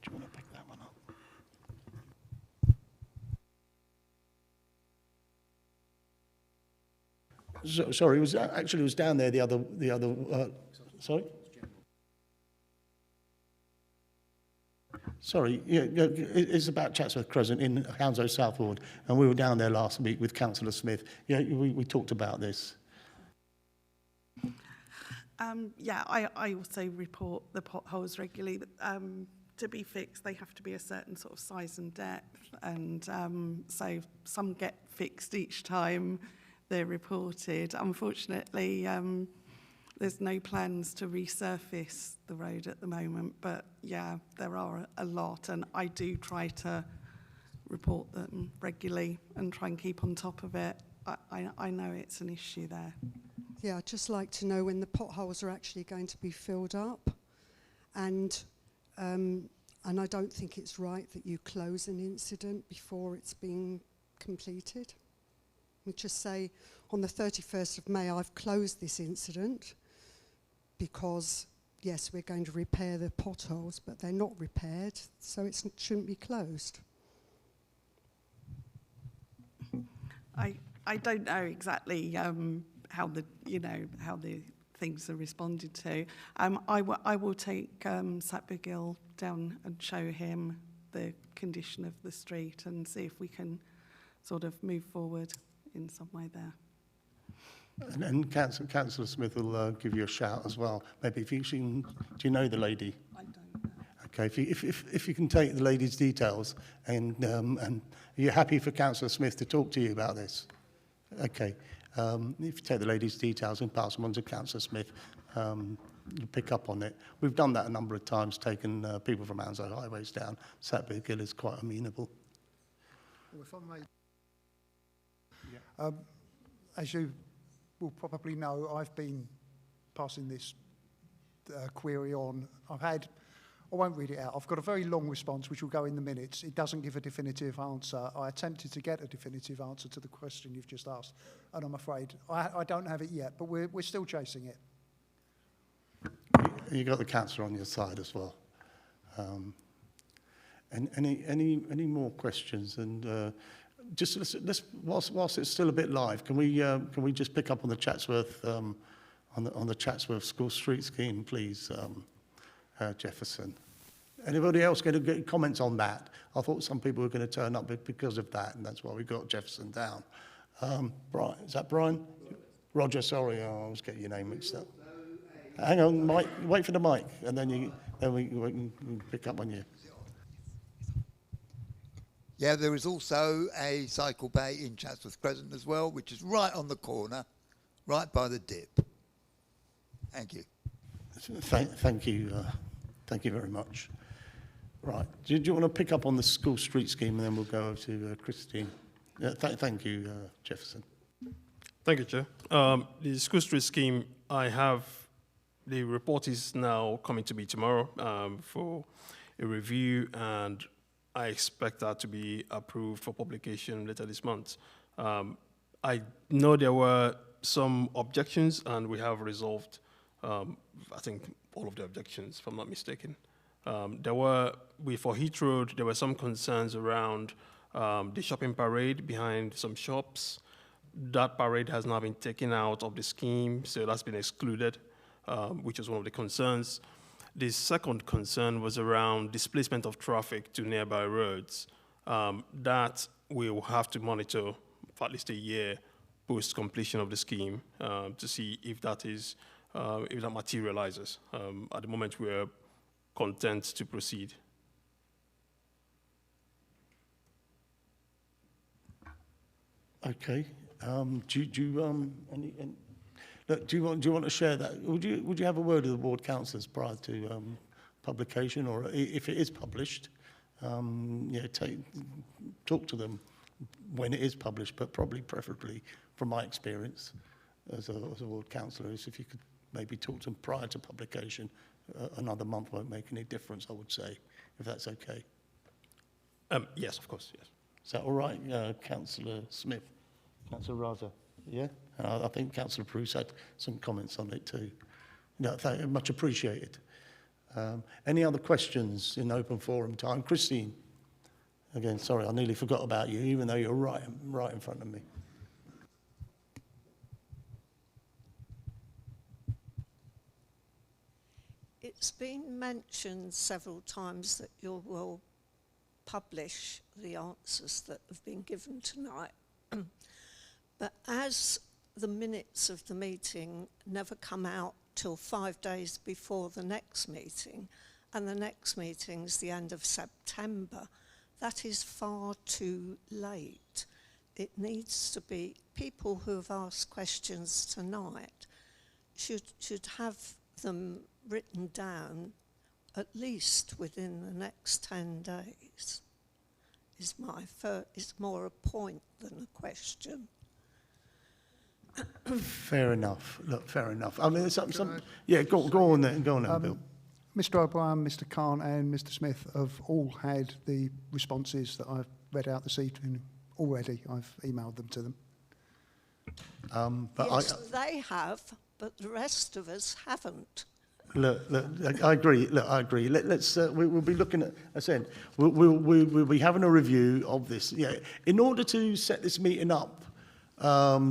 Do you want to pick that one up? Sorry, it was actually down there the other. Sorry. Sorry, yeah, it's about Chatsworth Crescent in Hounslow South Ward, and we were down there last week with Councillor Smith. Yeah, we talked about this. Yeah, I also report the potholes regularly. To be fixed, they have to be a certain sort of size and depth, and so some get fixed each time they're reported. Unfortunately, there's no plans to resurface the road at the moment, but yeah, there are a lot, and I do try to report them regularly and try and keep on top of it. I know it's an issue there. Yeah, I'd just like to know when the potholes are actually going to be filled up, and I don't think it's right that you close an incident before it's been completed. We just say on the 31st of May, I've closed this incident because, yes, we're going to repair the potholes, but they're not repaired, so it shouldn't be closed. I don't know exactly how the things are responded to. I will take Satbir Gill down and show him the condition of the street and see if we can sort of move forward in some way there. And Councillor Smith will give you a shout as well. Maybe if you can, do you know the lady? I don't know. Okay, if you can take the lady's details, and are you happy for Councillor Smith to talk to you about this? Okay, if you take the lady's details and pass them on to Councillor Smith, you pick up on it. We've done that a number of times, taken people from Hounslow highways down. Satbir Gill is quite amenable. Well, if I may, as you will probably know, I've been passing this query on. I've had I won't read it out. I've got a very long response which will go in the minutes. It doesn't give a definitive answer. I attempted to get a definitive answer to the question you've just asked, and I'm afraid I don't have it yet, but we're still chasing it. You got the councillor on your side as well. And any more questions? And just let's whilst it's still a bit live, can we just pick up on the Chatsworth on the Chatsworth School Street scheme, please, Jefferson? Anybody else going to get comments on that? I thought some people were going to turn up because of that, and that's why we got Jefferson down. Brian, is that Brian? Roger, sorry, I always get your name mixed up. Hang on, Mike, wait for the mic, and then we can pick up on you. Yeah, there is also a cycle bay in Chatsworth Crescent as well, which is right on the corner, right by the dip. Thank you. Thank you very much. Right, do you want to pick up on the School Street scheme, and then we'll go to Christine? Thank you, Jefferson. Thank you, Chair. The School Street scheme, the report is now coming to me tomorrow for a review, and I expect that to be approved for publication later this month. I know there were some objections, and we have resolved, I think, all of the objections, if I'm not mistaken. For Heath Road, there were some concerns around the shopping parade behind some shops. That parade has now been taken out of the scheme, so that's been excluded, which was one of the concerns. The second concern was around displacement of traffic to nearby roads. That we will have to monitor for at least a year post completion of the scheme to see if that materializes. At the moment, we're content to proceed. Okay. Do you want to share that? Would you have a word with the ward councillors prior to publication, or if it is published, talk to them when it is published, but preferably, from my experience as a ward councillor, is if you could maybe talk to them prior to publication. Another month won't make any difference, I would say, if that's okay. Yes, of course, yes. Is that all right, Councillor Smith? Councillor Raza? Yeah? I think Councillor Bruce had some comments on it too. No, much appreciated. Any other questions in open forum time? Christine? Again, sorry, I nearly forgot about you, even though you're right in front of me. It's been mentioned several times that you will publish the answers that have been given tonight. But as the minutes of the meeting never come out till 5 days before the next meeting, and the next meeting's the end of September, that is far too late. It needs to be, people who have asked questions tonight should have them written down at least within the next 10 days. It's more a point than a question. Fair enough. Look, fair enough. I mean, yeah, go on then, Bill. Mr. O'Brien, Mr. Khan and Mr. Smith have all had the responses that I've read out this evening already. I've emailed them to them. But yes, they have, but the rest of us haven't. Look, I agree. We'll be looking at, as I said, we'll be having a review of this. Yeah, in order to set this meeting up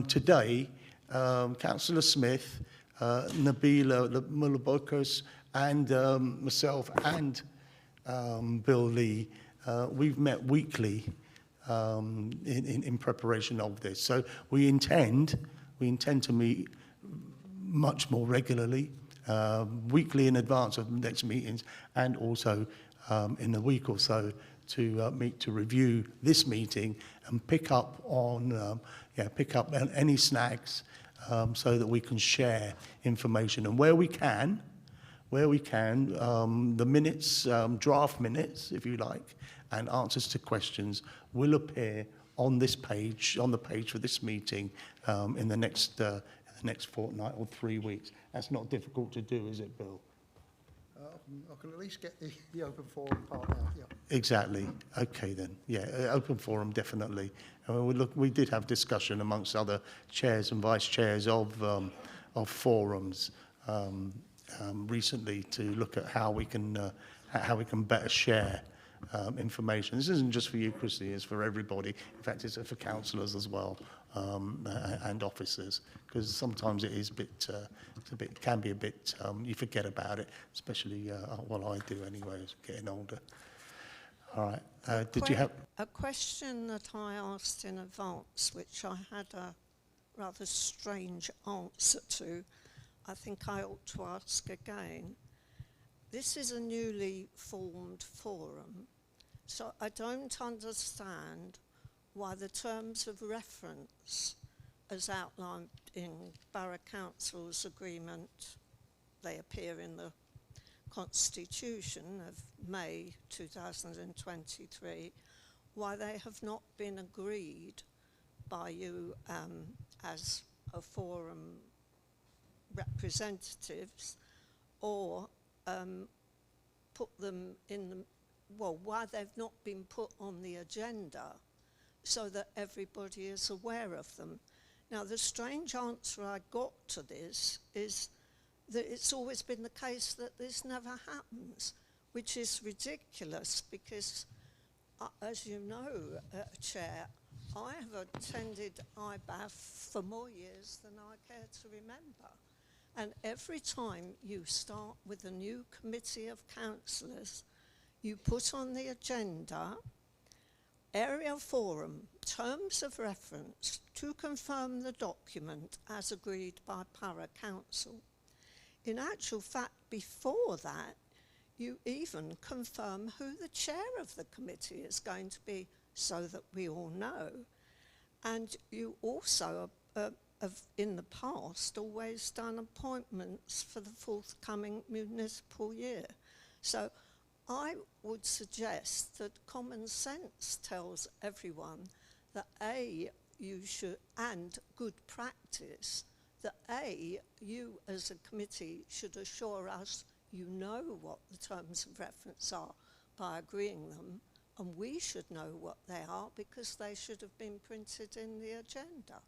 today, Councillor Smith, Nabila Mulabokos, and myself and Bill Lee, we've met weekly in preparation of this. So we intend to meet much more regularly, weekly in advance of next meetings, and also in a week or so to meet to review this meeting and pick up on any snags so that we can share information, and where we can, the minutes, draft minutes, if you like, and answers to questions will appear on this page, on the page for this meeting in the next fortnight or 3 weeks. That's not difficult to do, is it, Bill? I can at least get the open forum part out, yeah. Exactly. Okay then. Yeah, open forum definitely. We did have discussion amongst other chairs and vice chairs of forums recently to look at how we can better share information. This isn't just for you, Christy. It's for everybody. In fact, it's for councillors as well and officers, because sometimes it is can be a bit. You forget about it, especially well, I do anyway, as getting older. All right. Did you have a question that I asked in advance, which I had a rather strange answer to? I think I ought to ask again. This is a newly formed forum, so I don't understand why the terms of reference, as outlined in Borough Council's agreement, they appear in the Constitution of May 2023, why they have not been agreed by you as a forum representatives, or put them in the, well, why they've not been put on the agenda so that everybody is aware of them. Now, the strange answer I got to this is that it's always been the case that this never happens, which is ridiculous because, as you know, Chair, I have attended IBAF for more years than I care to remember. And every time you start with a new committee of councillors, you put on the agenda area forum, terms of reference to confirm the document as agreed by Borough Council. In actual fact, before that, you even confirm who the chair of the committee is going to be so that we all know. And you also have in the past always done appointments for the forthcoming municipal year. So I would suggest that common sense tells everyone that A, you should, and good practice, that A, you as a committee should assure us you know what the terms of reference are by agreeing them, and we should know what they are because they should have been printed in the agenda.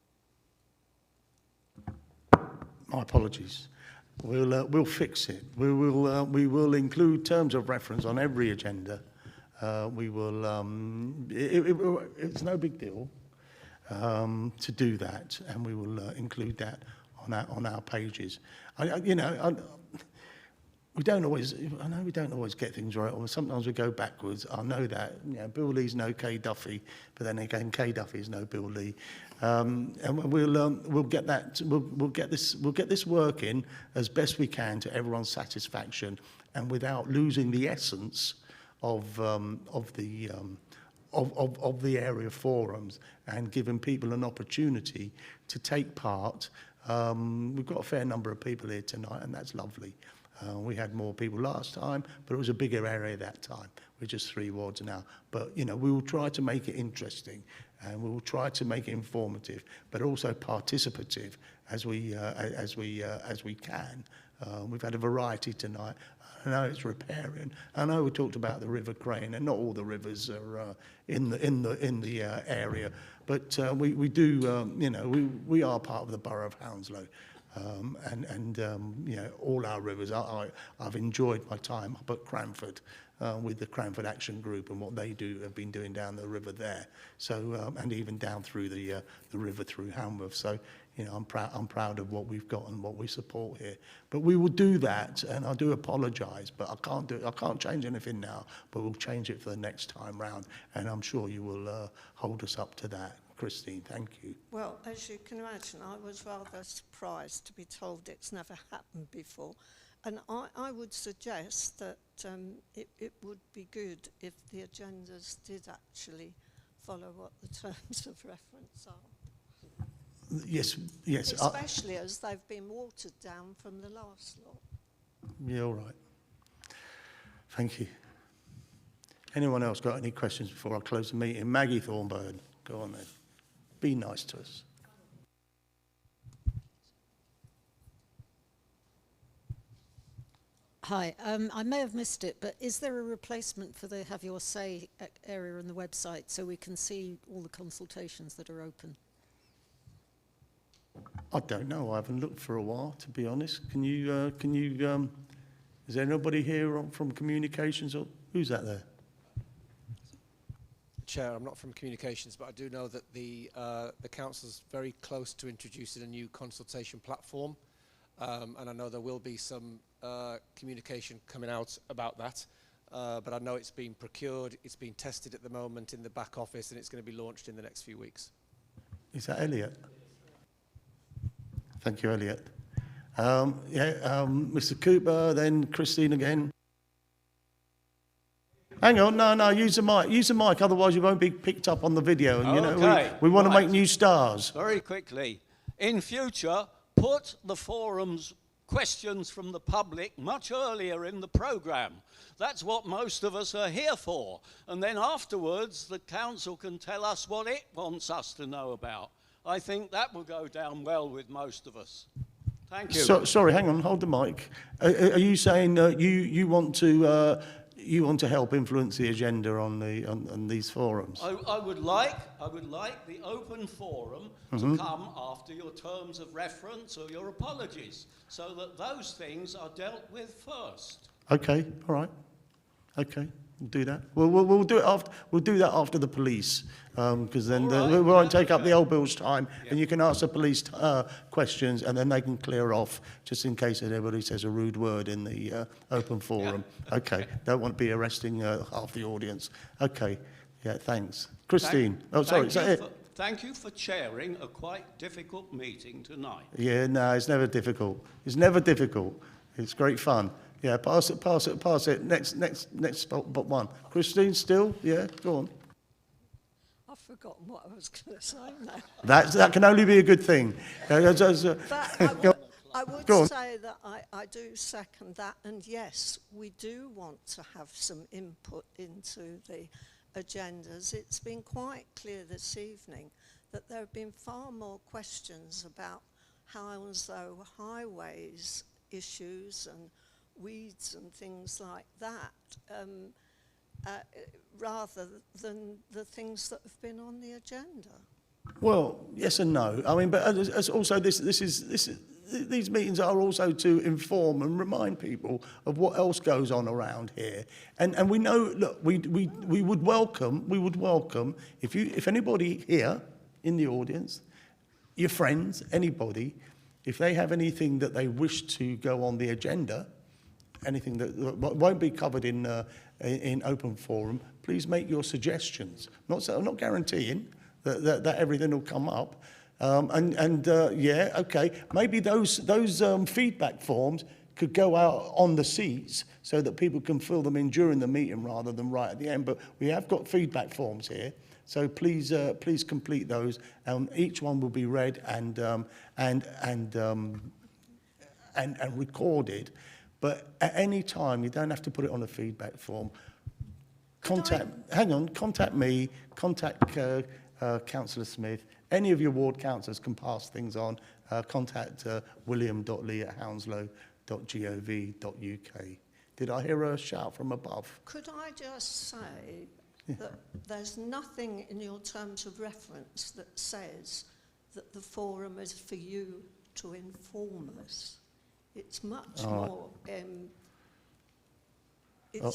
My apologies. We'll fix it. We will include terms of reference on every agenda. We will. It's no big deal to do that, and we will include that on our pages. We don't always. I know we don't always get things right, or sometimes we go backwards. I know that. Bill Lee's no Kay Duffy, but then again, Kay Duffy is no Bill Lee. And we'll get that. We'll get this working as best we can to everyone's satisfaction, and without losing the essence of the area forums and giving people an opportunity to take part. We've got a fair number of people here tonight, and that's lovely. We had more people last time, but it was a bigger area that time. We're just 3 wards now. But, we will try to make it interesting, and we will try to make it informative, but also participative as we can. We've had a variety tonight. I know it's riparian. I know we talked about the River Crane, and not all the rivers are in the area, but we do. We are part of the Borough of Hounslow. All our rivers. I've enjoyed my time up at Cranford with the Cranford Action Group and what they have been doing down the river there. So and even down through the river through Hamworth. So I'm proud of what we've got and what we support here. But we will do that, and I do apologise, but I can't do it. I can't change anything now, but we'll change it for the next time round, and I'm sure you will hold us up to that. Christine, thank you. Well, as you can imagine, I was rather surprised to be told it's never happened before. And I would suggest that it would be good if the agendas did actually follow what the terms of reference are. Yes. Especially as they've been watered down from the last lot. Yeah, all right. Thank you. Anyone else got any questions before I close the meeting? Maggie Thornburn, go on then. Be nice to us. Hi, I may have missed it, but is there a replacement for the Have Your Say area on the website so we can see all the consultations that are open? I don't know. I haven't looked for a while, to be honest. Is there anybody here from communications? Or who's that there? Chair, I'm not from communications, but I do know that the council's very close to introducing a new consultation platform, and I know there will be some communication coming out about that. But I know it's been procured, it's been tested at the moment in the back office, and it's going to be launched in the next few weeks. Is that Elliot? Thank you, Elliot. Mr. Cooper, then Christine again. Hang on, no, use the mic, otherwise you won't be picked up on the video. And, you know, we want to make new stars. Very quickly. In future, put the forum's questions from the public much earlier in the programme. That's what most of us are here for. And then afterwards, the council can tell us what it wants us to know about. I think that will go down well with most of us. Thank you. Sorry, hang on, hold the mic. Are you saying you want to help influence the agenda on these forums? I would like the open forum to come after your terms of reference or your apologies, so that those things are dealt with first. Okay, all right. Okay, we'll do that. We'll do it after. We'll do that after the police, because then we won't take up the old Bill's time, and you can ask the police questions, and then they can clear off, just in case anybody says a rude word in the open forum. Yeah. Okay, don't want to be arresting half the audience. Okay, yeah, thanks. Christine. Sorry, is that it? Thank you for chairing a quite difficult meeting tonight. Yeah, no, it's never difficult. It's never difficult. It's great fun. Yeah, pass it. Next but one. Christine, still? Yeah, go on. I've forgotten what I was going to say now. That can only be a good thing. But I would say that I do second that, and yes, we do want to have some input into the agendas. It's been quite clear this evening that there have been far more questions about Hounslow highways issues and weeds and things like that, rather than the things that have been on the agenda. Well, yes and no. I mean, but as also these meetings are also to inform and remind people of what else goes on around here. And we know, look, we would welcome if anybody here in the audience, your friends, anybody, if they have anything that they wish to go on the agenda, anything that won't be covered in open forum, please make your suggestions. I'm not guaranteeing that everything will come up. Yeah, okay, maybe those feedback forms could go out on the seats so that people can fill them in during the meeting rather than right at the end. But we have got feedback forms here, so please complete those. Each one will be read and recorded. But at any time, you don't have to put it on a feedback form. Contact me, contact Councillor Smith. Any of your ward councillors can pass things on. Contact william.lee@hounslow.gov.uk. Did I hear a shout from above? Could I just say that there's nothing in your terms of reference that says that the forum is for you to inform us. It's much more. You're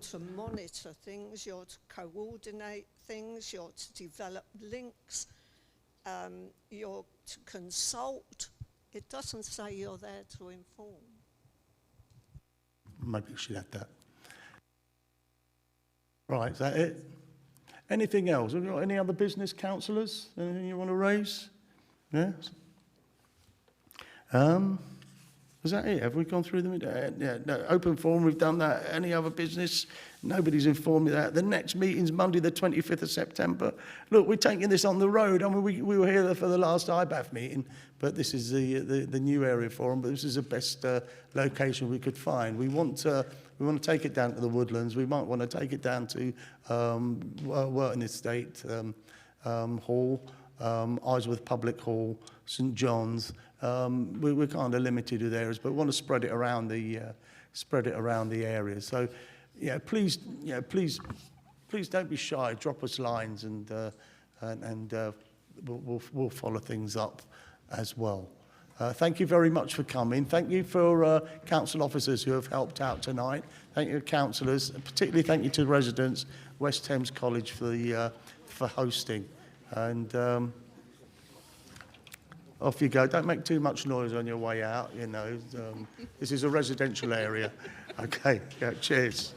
to monitor things. You're to coordinate things. You're to develop links. You're to consult. It doesn't say you're there to inform. Maybe we should add that. Right, is that it? Anything else? Have you got any other business, councillors? Anything you want to raise? Yes. Is that it? Have we gone through them? Yeah, no, open forum, we've done that. Any other business? Nobody's informed me that. The next meeting's Monday, the 25th of September. Look, we're taking this on the road. I mean, we were here for the last IBAF meeting, but this is the new area forum, but this is the best location we could find. We want to take it down to the Woodlands. We might want to take it down to Worton Estate Hall. Isleworth Public Hall, St John's. We're kind of limited with areas, but we want to spread it around the area. So, yeah, please don't be shy. Drop us lines, and we'll follow things up as well. Thank you very much for coming. Thank you for council officers who have helped out tonight. Thank you, councillors. Particularly thank you to the residents, West Thames College, for hosting. And off you go. Don't make too much noise on your way out. You know, this is a residential area. Okay. Yeah, cheers.